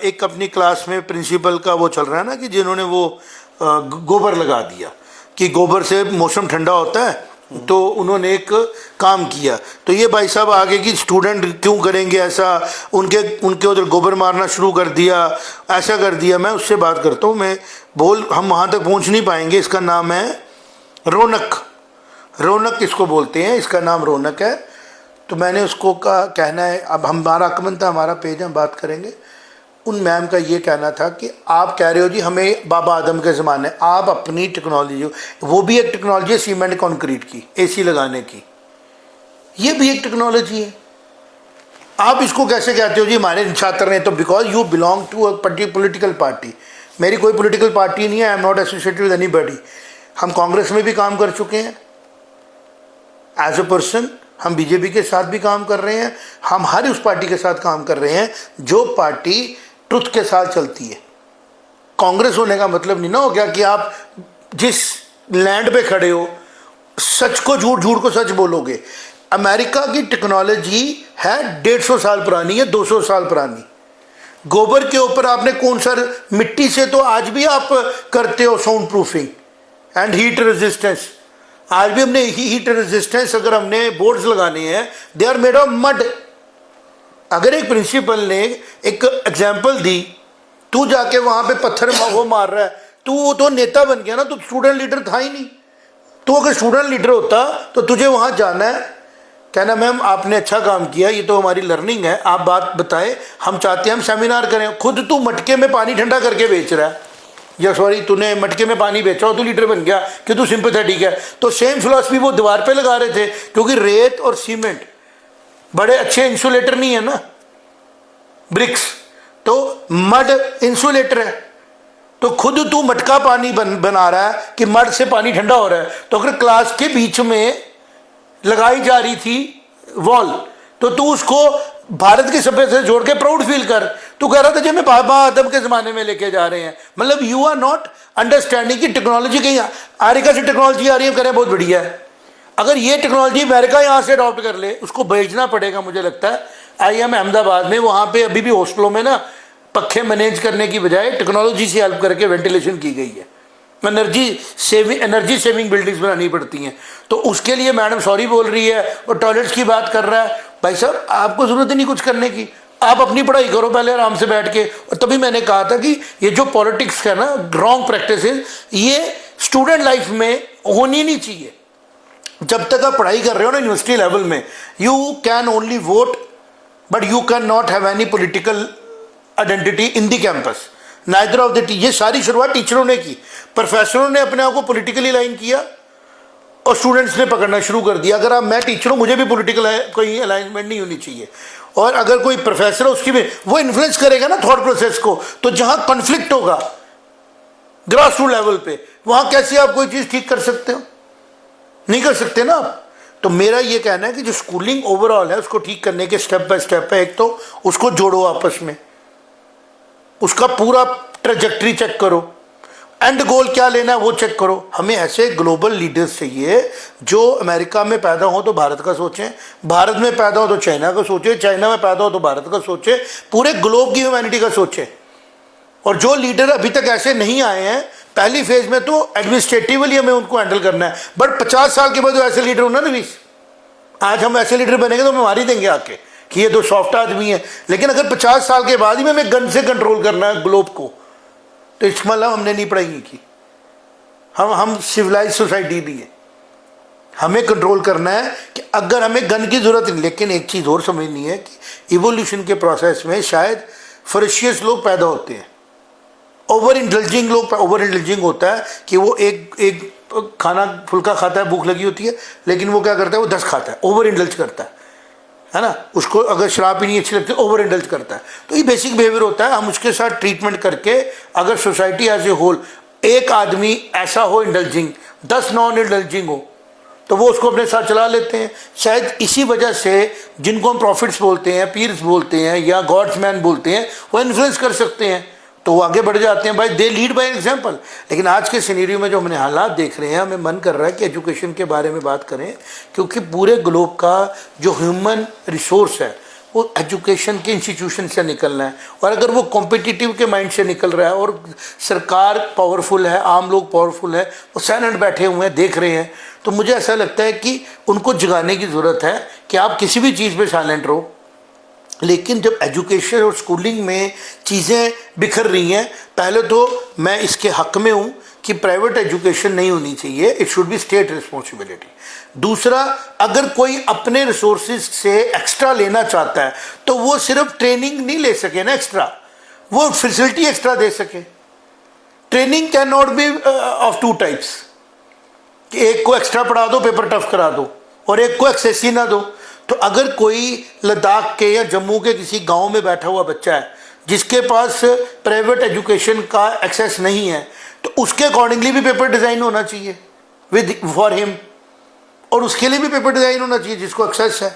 एक अपनी क्लास में प्रिंसिपल का वो चल रहा है ना कि जिन्होंने वो गोबर लगा दिया कि गोबर से मौसम ठंडा होता है, तो उन्होंने एक काम किया। तो ये भाई साहब आगे कि स्टूडेंट क्यों करेंगे ऐसा, उनके उधर गोबर मारना शुरू कर दिया, ऐसा कर दिया। मैं उससे बात करता हूँ, हम वहाँ तक पहुँच नहीं पाएंगे। इसका नाम है रौनक इसको बोलते हैं, इसका नाम रौनक है। तो मैंने उसको का कहना है, अब हमारा आकमन था, हमारा पेज हम बात करेंगे। उन मैम का ये कहना था कि आप कह रहे हो जी हमें बाबा आदम के ज़माने, आप अपनी टेक्नोलॉजी, वो भी एक टेक्नोलॉजी है सीमेंट कंक्रीट की, एसी लगाने की, ये भी एक टेक्नोलॉजी है। आप इसको कैसे कहते हो जी हमारे छात्र ने? तो because you belong to a political party. मेरी कोई पॉलिटिकल पार्टी नहीं है, I am not associated with anybody. हम कांग्रेस में भी काम कर चुके हैं एज ए पर्सन, हम बीजेपी के साथ भी काम कर रहे हैं, हम हर उस पार्टी के साथ काम कर रहे हैं जो पार्टी ट्रुथ के साथ चलती है। कांग्रेस होने का मतलब नहीं ना हो गया कि आप जिस लैंड पे खड़े हो सच को झूठ, झूठ को सच बोलोगे। अमेरिका की टेक्नोलॉजी है 150 साल पुरानी है, 200 साल पुरानी। गोबर के ऊपर आपने कौन सा, मिट्टी से तो आज भी आप करते हो sound proofing and heat resistance. आज भी हमने हीट रेजिस्टेंस, अगर हमने बोर्ड्स लगाने हैं, they are made of mud. अगर एक प्रिंसिपल ने एक एग्जाम्पल दी, तू जाके वहाँ पे पत्थर वो मार रहा है, तू तो नेता बन गया ना, तो स्टूडेंट लीडर था ही नहीं। तो अगर स्टूडेंट लीडर होता तो तुझे वहाँ जाना है, कहना मैम आपने अच्छा काम किया, ये तो हमारी लर्निंग है, आप बात बताएं, हम चाहते हैं हम सेमिनार करें। खुद तू मटके में पानी ठंडा करके बेच रहा है, या सॉरी तूने मटके में पानी बेचा और तू लीडर बन गया कि तू सिंपैथेटिक है। तो सेम फिलॉसफी वो दीवार पे लगा रहे थे, क्योंकि रेत और सीमेंट बड़े अच्छे इंसुलेटर नहीं है ना, ब्रिक्स तो मड इंसुलेटर है। तो खुद तू मटका पानी बना रहा है कि मड से पानी ठंडा हो रहा है। तो अगर क्लास के बीच में लगाई जा रही थी वॉल, तो तू उसको भारत की सभ्यता से जोड़ के प्राउड फील कर। तू कह रहा था जी मैं बाबा आदम के ज़माने में लेके जा रहे हैं, मतलब यू आर नॉट अंडरस्टैंडिंग कि टेक्नोलॉजी कहीं अमेरिका से टेक्नोलॉजी आ रही है, करें बहुत बढ़िया है। अगर ये टेक्नोलॉजी अमेरिका यहाँ से अडॉप्ट कर ले, उसको भेजना पड़ेगा मुझे लगता है IIM अहमदाबाद में, वहाँ पे अभी भी हॉस्टलों में ना पखे मैनेज करने की बजाय टेक्नोलॉजी से हेल्प करके वेंटिलेशन की गई है। एनर्जी सेविंग बिल्डिंग्स बनानी पड़ती हैं। तो उसके लिए मैडम सॉरी बोल रही है और टॉयलेट्स की बात कर रहा है। भाई साहब आपको ज़रूरत ही नहीं कुछ करने की, आप अपनी पढ़ाई करो पहले आराम से बैठ के। और तभी मैंने कहा था कि ये जो पॉलिटिक्स है ना, रॉन्ग प्रैक्टिसेस, ये स्टूडेंट लाइफ में होनी नहीं चाहिए। जब तक आप पढ़ाई कर रहे हो ना यूनिवर्सिटी लेवल में, you can only vote but you can not have any political identity in the campus, neither of the. ये सारी शुरुआत टीचरों ने की, प्रोफेसरों ने अपने आप को पॉलिटिकली लाइन किया और स्टूडेंट्स ने पकड़ना शुरू कर दिया। अगर मैं टीचर हूँ, मुझे भी पॉलिटिकल कोई अलाइनमेंट नहीं होनी चाहिए। और अगर कोई प्रोफेसर है उसकी भी वो इन्फ्लुएंस करेगा ना थॉट प्रोसेस को, तो जहाँ कॉन्फ्लिक्ट होगा ग्रास रूट लेवल पे। वहाँ कैसे आप कोई चीज़ ठीक कर सकते हो? नहीं कर सकते ना आप। तो मेरा ये कहना है कि जो स्कूलिंग ओवरऑल है उसको ठीक करने के स्टेप बाय स्टेप है। एक तो उसको जोड़ो आपस में, उसका पूरा ट्रेजेक्ट्री चेक करो, एंड गोल क्या लेना है वो चेक करो। हमें ऐसे ग्लोबल लीडर्स चाहिए जो अमेरिका में पैदा हो तो भारत का सोचें, भारत में पैदा हो तो चाइना का सोचे, चाइना में पैदा हो तो भारत का सोचे, पूरे ग्लोब की ह्यूमैनिटी का सोचे। और जो लीडर अभी तक ऐसे नहीं आए हैं पहली फेज में, तो एडमिनिस्ट्रेटिवली हमें उनको हैंडल करना है। बट 50 साल के बाद जो ऐसे लीडर होना ना, 20 आज हम ऐसे लीडर बनेंगे तो हम मार ही देंगे आके कि ये तो सॉफ्ट आदमी है। लेकिन अगर 50 साल के बाद ही हमें गन से कंट्रोल करना है ग्लोब को, तो इसका मतलब हमने नहीं पढ़ाई की। हम सिविलाइज सोसाइटी भी है, हमें कंट्रोल करना है कि अगर हमें गन की जरूरत नहीं। लेकिन एक चीज़ और समझनी है कि इवोल्यूशन के प्रोसेस में शायद फरेशियस लोग पैदा होते हैं, ओवर इंडल्जिंग लोग। ओवर इंडल्जिंग होता है कि वो एक खाना फुल्का खाता है, भूख लगी होती है, लेकिन वो क्या करता है, वो 10 खाता है, ओवर इंडल्ज करता है ना। उसको अगर शराब ही नहीं अच्छी लगती, ओवर इंडल्ज करता है। तो ये बेसिक बिहेवियर होता है। हम उसके साथ ट्रीटमेंट करके अगर सोसाइटी एज ए होल एक आदमी ऐसा हो इंडल्जिंग, 10 नॉन इंडल्जिंग हो, तो वो उसको अपने साथ चला लेते हैं। शायद इसी वजह से जिनको हम प्रॉफिट्स बोलते हैं, पीर्स बोलते हैं या गॉड्स मैन बोलते हैं, वो इन्फ्लुएंस कर सकते हैं, तो वो आगे बढ़ जाते हैं भाई, दे लीड बाय एग्जाम्पल। लेकिन आज के सिनेरियो में जो हमने हालात देख रहे हैं, हमें मन कर रहा है कि एजुकेशन के बारे में बात करें, क्योंकि पूरे ग्लोब का जो ह्यूमन रिसोर्स है वो एजुकेशन के इंस्टीट्यूशन से निकलना है। और अगर वो कॉम्पिटिटिव के माइंड से निकल रहा है और सरकार पावरफुल है, आम लोग पावरफुल है, वो साइलेंट बैठे हुए हैं, देख रहे हैं, तो मुझे ऐसा लगता है कि उनको जगाने की ज़रूरत है कि आप किसी भी चीज़ पे साइलेंट रहो। लेकिन जब एजुकेशन और स्कूलिंग में चीज़ें बिखर रही हैं, पहले तो मैं इसके हक में हूँ कि प्राइवेट एजुकेशन नहीं होनी चाहिए, it should be state responsibility. दूसरा, अगर कोई अपने रिसोर्सेज से एक्स्ट्रा लेना चाहता है तो वो सिर्फ ट्रेनिंग नहीं ले सके ना एक्स्ट्रा, वो फैसिलिटी एक्स्ट्रा दे सके। Training can not be of 2 types कि एक को एक्स्ट्रा पढ़ा दो, पेपर टफ करा दो, और एक को एक्सेस ही ना दो। तो अगर कोई लद्दाख के या जम्मू के किसी गांव में बैठा हुआ बच्चा है जिसके पास प्राइवेट एजुकेशन का एक्सेस नहीं है, तो उसके अकॉर्डिंगली भी पेपर डिज़ाइन होना चाहिए विद फॉर हिम, और उसके लिए भी पेपर डिज़ाइन होना चाहिए जिसको एक्सेस है।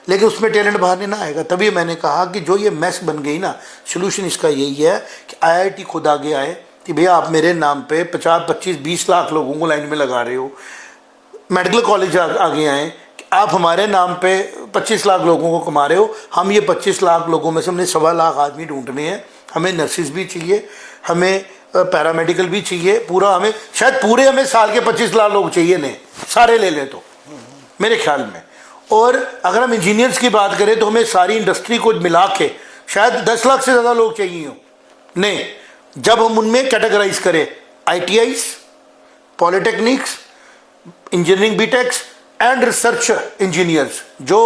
लेकिन उसमें टैलेंट बाहर नहीं ना आएगा। तभी मैंने कहा कि जो ये मैस बन गई ना, सोल्यूशन इसका यही है कि IIT खुद आगे आए कि भैया आप मेरे नाम पे 50, 25, 20 लाख लोगों को लाइन में लगा रहे हो। मेडिकल कॉलेज आगे आए कि आप हमारे नाम पे 25 लाख लोगों को कमा रहे हो, हम ये 25 लाख लोगों में से हमने 1.25 लाख आदमी ढूंढने हैं। हमें नर्सिस भी चाहिए, हमें पैरामेडिकल भी चाहिए, पूरा हमें शायद पूरे हमें साल के 25 लाख लोग चाहिए, नहीं सारे ले लें तो मेरे ख्याल में। और अगर हम इंजीनियर्स की बात करें तो हमें सारी इंडस्ट्री को मिला के शायद 10 लाख से ज़्यादा लोग चाहिए हो। नहीं, जब हम उनमें कैटेगराइज करें ITIs, polytechnics, engineering BTechs and research engineers जो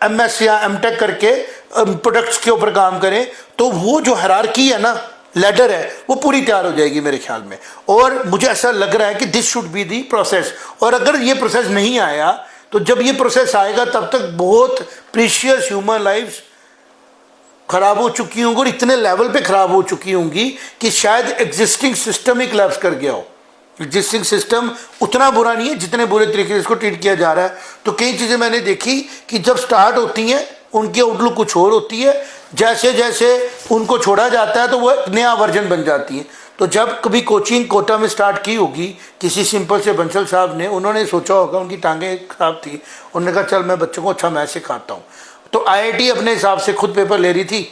MS या MTech करके प्रोडक्ट्स के ऊपर काम करें, तो वो जो हायरार्की है ना, लैडर है, वो पूरी तैयार हो जाएगी मेरे ख्याल में। और मुझे ऐसा लग रहा है कि this should be the process. और अगर ये प्रोसेस नहीं आया तो जब ये प्रोसेस आएगा तब तक बहुत प्रीशियस ह्यूमन लाइफ्स खराब हो चुकी होंगी, और इतने लेवल पे खराब हो चुकी होंगी कि शायद एग्जिस्टिंग सिस्टम ही कोलैप्स कर गया हो। एग्जिस्टिंग सिस्टम उतना बुरा नहीं है जितने बुरे तरीके से इसको ट्रीट किया जा रहा है। तो कई चीज़ें मैंने देखी कि जब स्टार्ट होती हैं उनकी आउटलुक कुछ और होती है, जैसे जैसे उनको छोड़ा जाता है तो वो नया वर्जन बन जाती है। तो जब कभी कोचिंग कोटा में स्टार्ट की होगी किसी सिंपल से बंसल साहब ने, उन्होंने सोचा होगा, उनकी टांगें खराब थी, उन्होंने कहा चल मैं बच्चों को अच्छा मैथ सिखाता हूँ। तो IIT अपने हिसाब से खुद पेपर ले रही थी,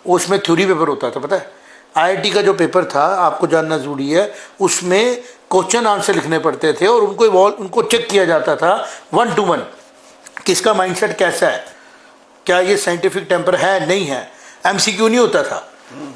उसमें थ्योरी पेपर होता था, पता है IIT का जो पेपर था, आपको जानना ज़रूरी है, उसमें क्वेश्चन आंसर लिखने पड़ते थे और उनको चेक किया जाता था 1 to 1 किसका माइंडसेट कैसा है, क्या ये साइंटिफिक टेम्पर है, नहीं है। MCQ नहीं होता था।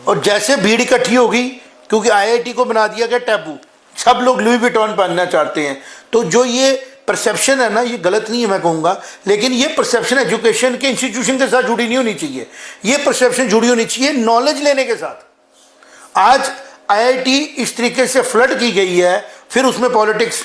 और जैसे भीड़ इकट्ठी होगी, क्योंकि IIT को बना दिया गया टैबू, सब लोग लुई विटॉन पहनना चाहते हैं, तो जो ये परसेप्शन है ना, ये गलत नहीं है मैं कहूँगा, लेकिन ये परसेप्शन एजुकेशन के इंस्टीट्यूशन के साथ जुड़ी नहीं होनी चाहिए। ये परसेप्शन जुड़ी होनी चाहिए नॉलेज लेने के साथ। आज IIT इस तरीके से फ्लड की गई है, फिर उसमें पॉलिटिक्स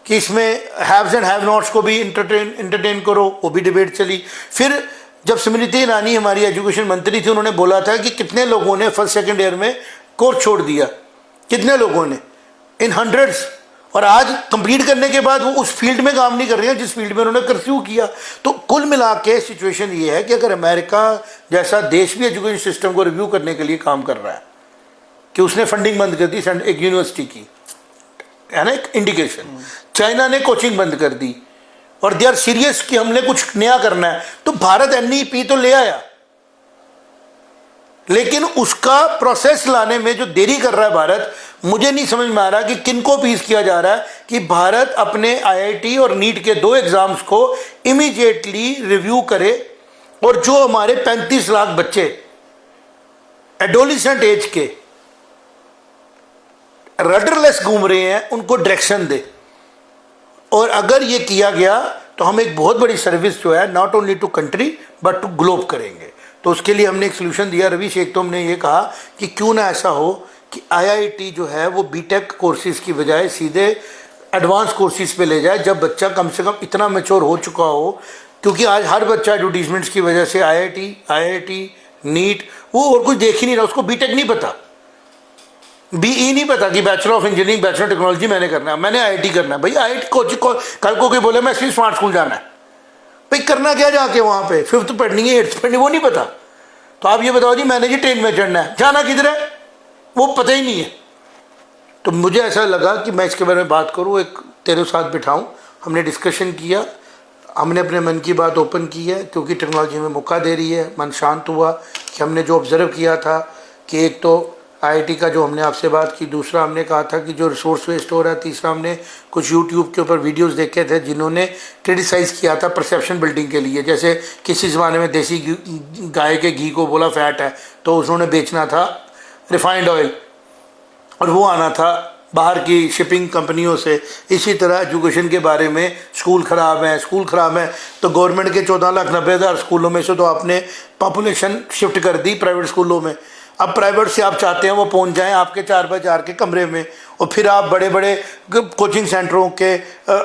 कि इसमें हैव्स एंड हैव नॉट्स को भी इंटरटेन करो, वो भी डिबेट चली। फिर जब स्मृति ईरानी हमारी एजुकेशन मंत्री थी, उन्होंने बोला था कि कितने लोगों ने फर्स्ट सेकंड ईयर में कोर्स छोड़ दिया, कितने लोगों ने, इन हंड्रेड्स, और आज कंप्लीट करने के बाद वो उस फील्ड में काम नहीं कर रहे हैं जिस फील्ड में उन्होंने परस्यू किया। तो कुल मिला के सिचुएशन ये है कि अगर अमेरिका जैसा देश भी एजुकेशन सिस्टम को रिव्यू करने के लिए काम कर रहा है, कि उसने फंडिंग बंद कर दी एक यूनिवर्सिटी की, है ना, एक इंडिकेशन। चाइना ने कोचिंग बंद कर दी और दे आर सीरियस कि हमने कुछ नया करना है। तो भारत एनईपी तो ले आया, लेकिन उसका प्रोसेस लाने में जो देरी कर रहा है भारत, मुझे नहीं समझ में आ रहा कि किनको पीस किया जा रहा है कि भारत अपने आईआईटी और नीट के 2 एग्जाम्स को इमीडिएटली रिव्यू करे, और जो हमारे 35 लाख बच्चे एडोलिसेंट एज के रडरलेस घूम रहे हैं उनको डायरेक्शन दे। और अगर ये किया गया तो हम एक बहुत बड़ी सर्विस जो है not only to country but to globe करेंगे। तो उसके लिए हमने एक सोल्यूशन दिया। रवि शेख तो हमने ये कहा कि क्यों ना ऐसा हो कि आईआईटी जो है वो बीटेक कोर्सेज की बजाय सीधे एडवांस कोर्सेज पे ले जाए, जब बच्चा कम से कम इतना मैच्योर हो चुका हो। क्योंकि आज हर बच्चा एडवर्टीजमेंट्स की वजह से आईआईटी नीट वो और कुछ देख ही नहीं रहा, उसको बीटेक नहीं पता, बीई नहीं पता कि bachelor of engineering bachelor technology मैंने करना है, मैंने आईआईटी करना है। भाई आईआईटी कल को कोई बोले मैं सिर्फ स्मार्ट स्कूल जाना है, भाई करना क्या जाके वहाँ पे, 5th पढ़नी है 8th पढ़नी, वो नहीं पता। तो आप ये बताओ जी मैंने जी ट्रेन में चढ़ना है, जाना किधर है, वो पता ही नहीं है। तो मुझे ऐसा लगा कि मैं इसके बारे में बात करूँ, एक तेरे साथ बिठाऊँ। हमने डिस्कशन किया, हमने अपने मन की बात ओपन की है, क्योंकि टेक्नोलॉजी में मौका दे रही है। मन शांत हुआ कि हमने जो ऑब्ज़र्व किया था कि एक तो आईआईटी का जो हमने आपसे बात की, दूसरा हमने कहा था कि जो रिसोर्स वेस्ट हो रहा है, तीसरा हमने कुछ यूट्यूब के ऊपर वीडियोस देखे थे जिन्होंने क्रिटिसाइज़ किया था परसेप्शन बिल्डिंग के लिए। जैसे किसी ज़माने में देसी गाय के घी को बोला फैट है, तो उन्होंने बेचना था रिफाइंड ऑयल, और वो आना था बाहर की शिपिंग कंपनियों से। इसी तरह एजुकेशन के बारे में स्कूल ख़राब है, स्कूल ख़राब है, तो गवर्नमेंट के 14,90,000 स्कूलों में से तो आपने पॉपुलेशन शिफ्ट कर दी प्राइवेट स्कूलों में। अब प्राइवेट से आप चाहते हैं वो पहुंच जाएं आपके 4x4 के कमरे में, और फिर आप बड़े बड़े कोचिंग सेंटरों के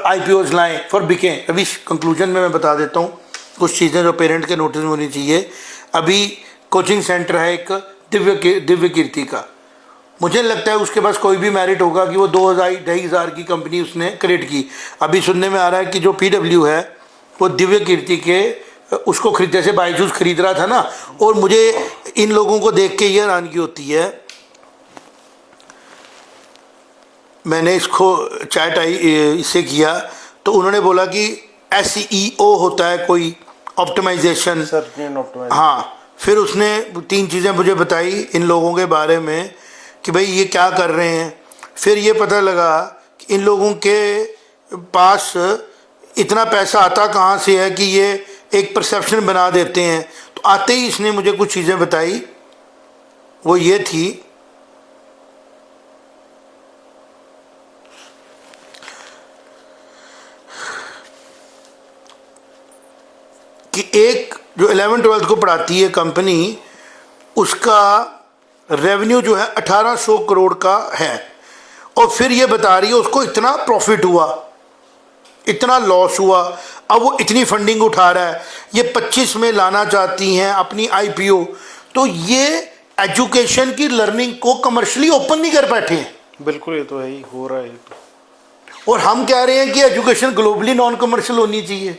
आईपीओज लाएं फॉर बिकें। अभी कंक्लूजन में मैं बता देता हूँ कुछ चीज़ें जो पेरेंट के नोटिस में होनी चाहिए। अभी कोचिंग सेंटर है एक दिव्य कीर्ति का, मुझे लगता है उसके पास कोई भी मेरिट होगा कि वो 2,000-2,500 की कंपनी उसने क्रिएट की। अभी सुनने में आ रहा है कि जो पीडब्ल्यू है वो दिव्य कीर्ति के उसको खरीद, जैसे बायजूस खरीद रहा था ना। और मुझे इन लोगों को देख के ये हैरानगी होती है, मैंने इसको चैट इससे किया तो उन्होंने बोला कि SEO होता है कोई ऑप्टिमाइजेशन। हाँ, फिर उसने 3 चीज़ें मुझे बताई इन लोगों के बारे में कि भाई ये क्या कर रहे हैं। फिर ये पता लगा कि इन लोगों के पास इतना पैसा आता कहाँ से है कि ये एक परसेप्शन बना देते हैं। तो आते ही इसने मुझे कुछ चीज़ें बताई, वो ये थी कि एक जो 11th-12th को पढ़ाती है कंपनी, उसका रेवेन्यू जो है 1800 करोड़ का है, और फिर ये बता रही है उसको इतना प्रॉफिट हुआ, इतना लॉस हुआ, अब वो इतनी फंडिंग उठा रहा है, ये 25 में लाना चाहती हैं अपनी IPO। तो ये एजुकेशन की लर्निंग को कमर्शियली ओपन नहीं कर बैठे हैं। बिल्कुल, ये तो है ही, हो रहा है और हम कह रहे हैं कि एजुकेशन ग्लोबली नॉन कमर्शियल होनी चाहिए।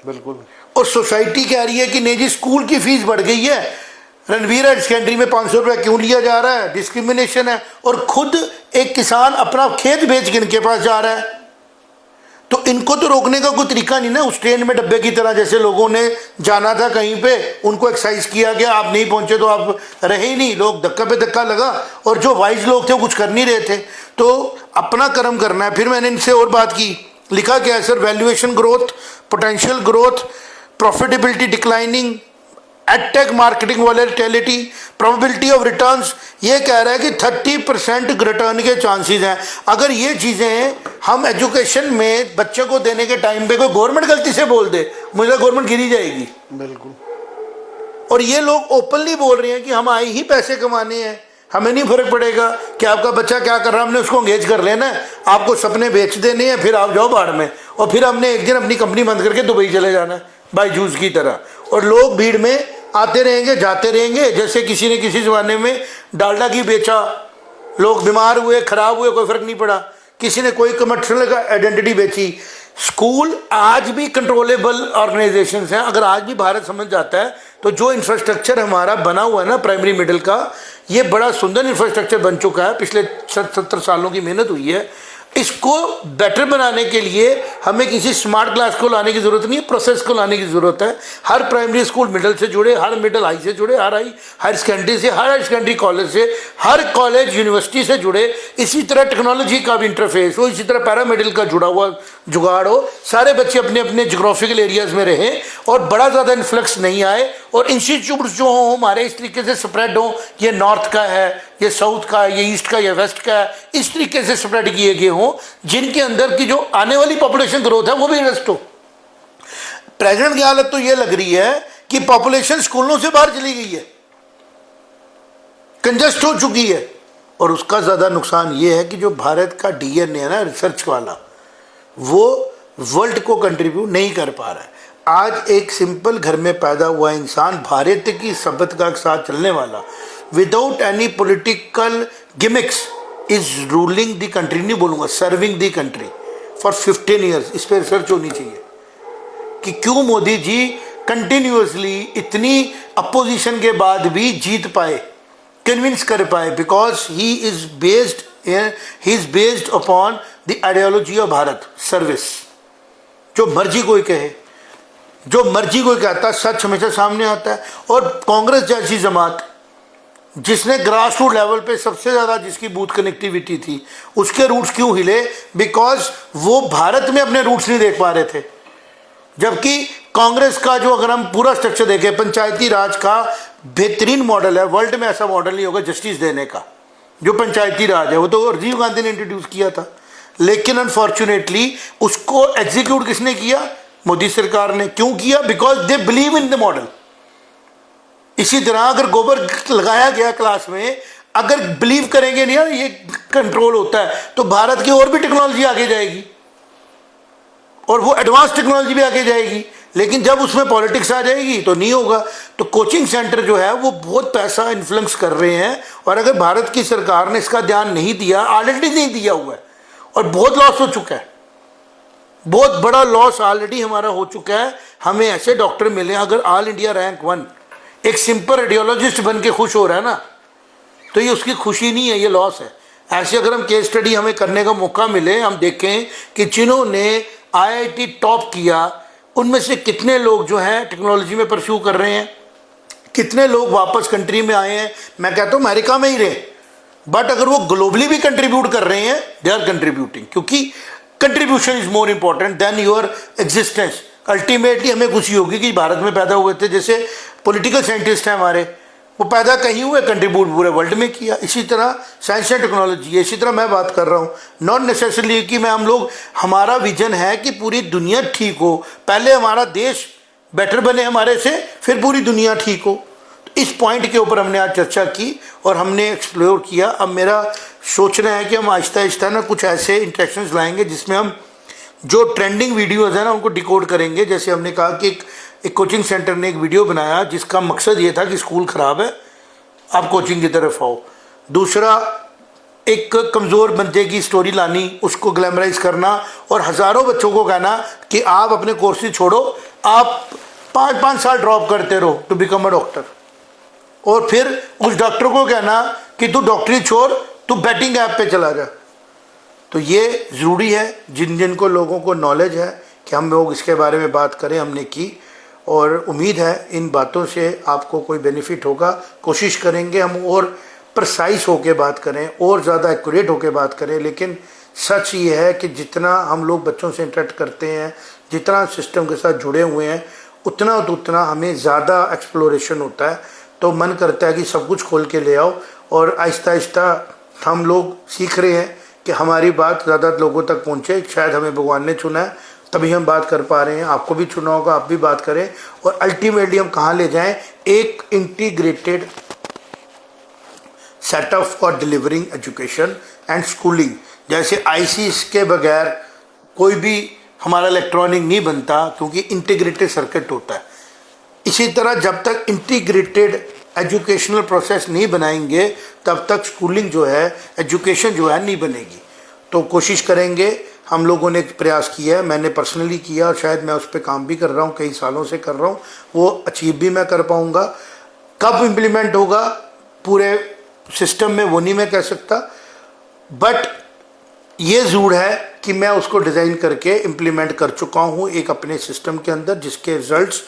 बिल्कुल। और सोसाइटी कह रही है कि नहीं जी स्कूल की फीस बढ़ गई है, रणवीर हायर सेकेंडरी में 500 रुपये क्यों लिया जा रहा है, डिस्क्रिमिनेशन है। और खुद एक किसान अपना खेत बेच के इनके पास जा रहा है। तो इनको तो रोकने का कोई तरीका नहीं ना। उस ट्रेन में डब्बे की तरह जैसे लोगों ने जाना था कहीं पे, उनको एक्साइज किया गया, आप नहीं पहुंचे तो आप रहे ही नहीं, लोग धक्का पे धक्का लगा, और जो वाइज लोग थे वो कुछ कर नहीं रहे थे। तो अपना कर्म करना है। फिर मैंने इनसे और बात की, लिखा क्या है sir, valuation growth, potential growth, profitability declining, edtech marketing volatility, probability of returns. ये कह रहा है कि 30% रिटर्न के चांसेस हैं। अगर ये चीज़ें हम एजुकेशन में बच्चे को देने के टाइम पे कोई गवर्नमेंट गलती से बोल दे, मुझे गवर्नमेंट गिरी जाएगी। बिल्कुल। और ये लोग ओपनली बोल रहे हैं कि हम आए ही पैसे कमाने हैं, हमें नहीं फर्क पड़ेगा कि आपका बच्चा क्या कर रहा है, हमने उसको एंगेज कर लेना है, आपको सपने बेच देने हैं, फिर आप जाओ बाढ़ में, और फिर हमने एक दिन अपनी कंपनी बंद करके दुबई चले जाना है बायजूस की तरह। और लोग भीड़ में आते रहेंगे जाते रहेंगे, जैसे किसी ने किसी ज़माने में डालडा घी बेचा लोग बीमार हुए, खराब हुए, कोई फर्क नहीं पड़ा, किसी ने कोई कमर्शियल का आइडेंटिटी बेची। स्कूल आज भी कंट्रोलेबल ऑर्गेनाइजेशंस हैं। अगर आज भी भारत समझ जाता है तो जो इंफ्रास्ट्रक्चर हमारा बना हुआ है ना प्राइमरी मिडिल का, ये बड़ा सुंदर इंफ्रास्ट्रक्चर बन चुका है, पिछले 70 सालों की मेहनत हुई है। इसको बेटर बनाने के लिए हमें किसी स्मार्ट क्लास को लाने की ज़रूरत नहीं है, प्रोसेस को लाने की ज़रूरत है। हर प्राइमरी स्कूल मिडिल से जुड़े, हर मिडिल हाई से जुड़े, हर हायर सेकेंडरी से, हर हायर सेकेंडरी कॉलेज से, हर कॉलेज यूनिवर्सिटी से जुड़े। इसी तरह टेक्नोलॉजी का भी इंटरफेस हो, इसी तरह पैरामेडिकल का जुड़ा हुआ जुगाड़ हो, सारे बच्चे अपने अपने जोग्राफिकल एरियाज़ में रहें और बड़ा ज़्यादा इन्फ्लक्स नहीं आए। और इंस्टीट्यूट्स जो हों हमारे इस तरीके से स्प्रेड हों, ये नॉर्थ का है, ये साउथ का है, ये ईस्ट का, ये वेस्ट का है, इस तरीके से स्प्रेड किए गए हों जिनके अंदर की जो आने वाली पॉपुलेशन ग्रोथ है वो भी रेस्ट हो। प्रेजेंट की हालत तो ये लग रही है कि पॉपुलेशन स्कूलों से बाहर चली गई है, कंजस्ट हो चुकी है। और उसका ज़्यादा नुकसान ये है कि जो भारत का डीएनए है ना रिसर्च वाला, वो वर्ल्ड को कंट्रीब्यूट नहीं कर पा रहा है। आज एक सिंपल घर में पैदा हुआ इंसान भारत की सभ्यता के साथ चलने वाला, without any political gimmicks, is ruling the country, नहीं बोलूँगा serving the country for 15 years. इस पर रिसर्च होनी चाहिए कि क्यों मोदी जी कंटिन्यूसली इतनी अपोजिशन के बाद भी जीत पाए, कन्विंस कर पाए, because he is based upon the ideology of Bharat service. जो मर्जी कोई कहे, जो मर्जी कोई कहता है, सच हमेशा सामने आता है। और कांग्रेस जैसी जमात जिसने ग्रास रूट लेवल पे सबसे ज़्यादा जिसकी बूथ कनेक्टिविटी थी, उसके रूट्स क्यों हिले? बिकॉज वो भारत में अपने रूट्स नहीं देख पा रहे थे। जबकि कांग्रेस का जो अगर हम पूरा स्ट्रक्चर देखें, पंचायती राज का बेहतरीन मॉडल है, वर्ल्ड में ऐसा मॉडल नहीं होगा जस्टिस देने का। जो पंचायती राज है वो तो राजीव गांधी ने इंट्रोड्यूस किया था, लेकिन अनफॉर्चुनेटली उसको एग्जीक्यूट किसने किया? मोदी सरकार ने। क्यों किया? Because they believe in the model. इसी तरह अगर गोबर लगाया गया क्लास में, अगर बिलीव करेंगे नहीं यार ये कंट्रोल होता है, तो भारत की और भी टेक्नोलॉजी आगे जाएगी और वो एडवांस टेक्नोलॉजी भी आगे जाएगी। लेकिन जब उसमें पॉलिटिक्स आ जाएगी तो नहीं होगा। तो कोचिंग सेंटर जो है वो बहुत पैसा इन्फ्लुएंस कर रहे हैं, और अगर भारत की सरकार ने इसका ध्यान नहीं दिया, ऑलरेडी नहीं दिया हुआ है और बहुत लॉस हो चुका है, बहुत बड़ा लॉस ऑलरेडी हमारा हो चुका है। हमें ऐसे डॉक्टर मिले, अगर ऑल इंडिया रैंक 1 एक सिंपल रेडियोलॉजिस्ट बन के खुश हो रहा है ना, तो ये उसकी खुशी नहीं है, ये लॉस है। ऐसे अगर हम केस स्टडी हमें करने का मौका मिले, हम देखें कि जिन्होंने आईआईटी टॉप किया उनमें से कितने लोग जो हैं टेक्नोलॉजी में परस्यू कर रहे हैं, कितने लोग वापस कंट्री में आए हैं। मैं कहता हूँ अमेरिका में ही रहे, बट अगर वो ग्लोबली भी कंट्रीब्यूट कर रहे हैं, दे आर कंट्रीब्यूटिंग, क्योंकि contribution is more important than your existence. Ultimately हमें खुशी होगी कि भारत में पैदा हुए थे। जैसे पॉलिटिकल साइंटिस्ट हैं हमारे, वो पैदा कहीं हुए, कंट्रीब्यूट पूरे वर्ल्ड में किया। इसी तरह साइंस एंड टेक्नोलॉजी, इसी तरह मैं बात कर रहा हूँ, नॉट नेसेसरली कि मैं हम लोग, हमारा विजन है कि पूरी दुनिया ठीक हो, पहले हमारा देश बेटर बने हमारे से, फिर पूरी दुनिया ठीक हो। तो इस पॉइंट के ऊपर हमने आज चर्चा की और हमने एक्सप्लोर किया। अब मेरा सोचना है कि हम आहिस्ता आहिस्ता ना कुछ ऐसे इंटरेक्शंस लाएंगे जिसमें हम जो ट्रेंडिंग वीडियोज़ हैं ना उनको डिकोड करेंगे। जैसे हमने कहा कि एक कोचिंग सेंटर ने एक वीडियो बनाया जिसका मकसद ये था कि स्कूल ख़राब है, आप कोचिंग की तरफ आओ। दूसरा, एक कमज़ोर बंदे की स्टोरी लानी, उसको ग्लैमराइज करना और हज़ारों बच्चों को कहना कि आप अपने कोर्सेज छोड़ो, आप 5-5 साल ड्रॉप करते रहो टू बिकम अ डॉक्टर, और फिर उस डॉक्टर को कहना कि तू डॉक्टरी छोड़, तू बैटिंग ऐप पे चला जा। तो ये ज़रूरी है, जिनको लोगों को नॉलेज है कि हम लोग इसके बारे में बात करें, हमने की। और उम्मीद है इन बातों से आपको कोई बेनिफिट होगा। कोशिश करेंगे हम और प्रिसाइज होकर बात करें और ज़्यादा एक्यूरेट होकर बात करें। लेकिन सच ये है कि जितना हम लोग बच्चों से इंटरेक्ट करते हैं, जितना सिस्टम के साथ जुड़े हुए हैं, उतना हमें ज़्यादा एक्सप्लोरेशन होता है। तो मन करता है कि सब कुछ खोल के ले आओ, और आहिस्ता आहिस्ता हम लोग सीख रहे हैं कि हमारी बात ज़्यादा लोगों तक पहुँचे। शायद हमें भगवान ने चुना है, तभी हम बात कर पा रहे हैं। आपको भी चुना होगा, आप भी बात करें, और अल्टीमेटली हम कहाँ ले जाएं? एक integrated setup for delivering education and schooling. जैसे आईसीएस के बगैर कोई भी हमारा इलेक्ट्रॉनिक नहीं बनता, क्योंकि इंटीग्रेटेड सर्किट होता है। इसी तरह जब तक इंटीग्रेटेड एजुकेशनल प्रोसेस नहीं बनाएंगे तब तक स्कूलिंग जो है, एजुकेशन जो है नहीं बनेगी। तो कोशिश करेंगे, हम लोगों ने एक प्रयास किया है, मैंने पर्सनली किया और शायद मैं उस पर काम भी कर रहा हूँ, कई सालों से कर रहा हूँ, वो अचीव भी मैं कर पाऊँगा। कब इम्प्लीमेंट होगा पूरे सिस्टम में वो नहीं मैं कह सकता, बट ये ज़रूर है कि मैं उसको डिज़ाइन करके इम्प्लीमेंट कर चुका हूँ एक अपने सिस्टम के अंदर, जिसके रिज़ल्ट्स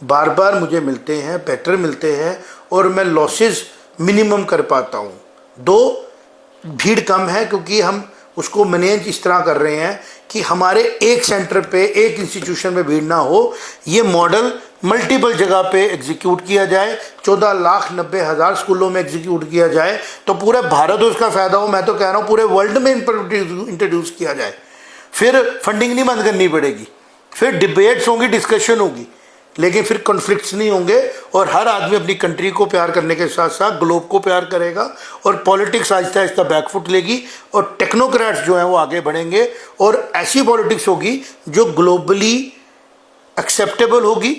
बार बार मुझे मिलते हैं, बेटर मिलते हैं और मैं लॉसेस मिनिमम कर पाता हूँ। भीड़ कम है क्योंकि हम उसको मैनेज इस तरह कर रहे हैं कि हमारे एक सेंटर पे, एक इंस्टीट्यूशन में भीड़ ना हो। ये मॉडल मल्टीपल जगह पे एग्जीक्यूट किया जाए, 14,90,000 स्कूलों में एग्जीक्यूट किया जाए तो पूरे भारत में उसका फ़ायदा हो। मैं तो कह रहा हूँ पूरे वर्ल्ड में इंट्रोड्यूस किया जाए। फिर फंडिंग नहीं बंद करनी पड़ेगी, फिर डिबेट्स होंगी, डिस्कशन होगी, लेकिन फिर कॉन्फ्लिक्ट्स नहीं होंगे और हर आदमी अपनी कंट्री को प्यार करने के साथ साथ ग्लोब को प्यार करेगा और पॉलिटिक्स आहिस्ता आहिस्ता बैकफुट लेगी और टेक्नोक्रेट्स जो हैं वो आगे बढ़ेंगे और ऐसी पॉलिटिक्स होगी जो ग्लोबली एक्सेप्टेबल होगी,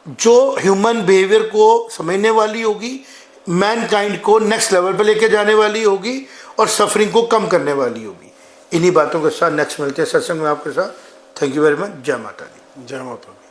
जो ह्यूमन बिहेवियर को समझने वाली होगी, मैनकाइंड को नेक्स्ट लेवल पर लेके जाने वाली होगी और सफरिंग को कम करने वाली होगी। इन्हीं बातों के साथ नेक्स्ट मिलते हैं सत्संग में आपके साथ। Thank you very much. जय माता दी। जय माता दी।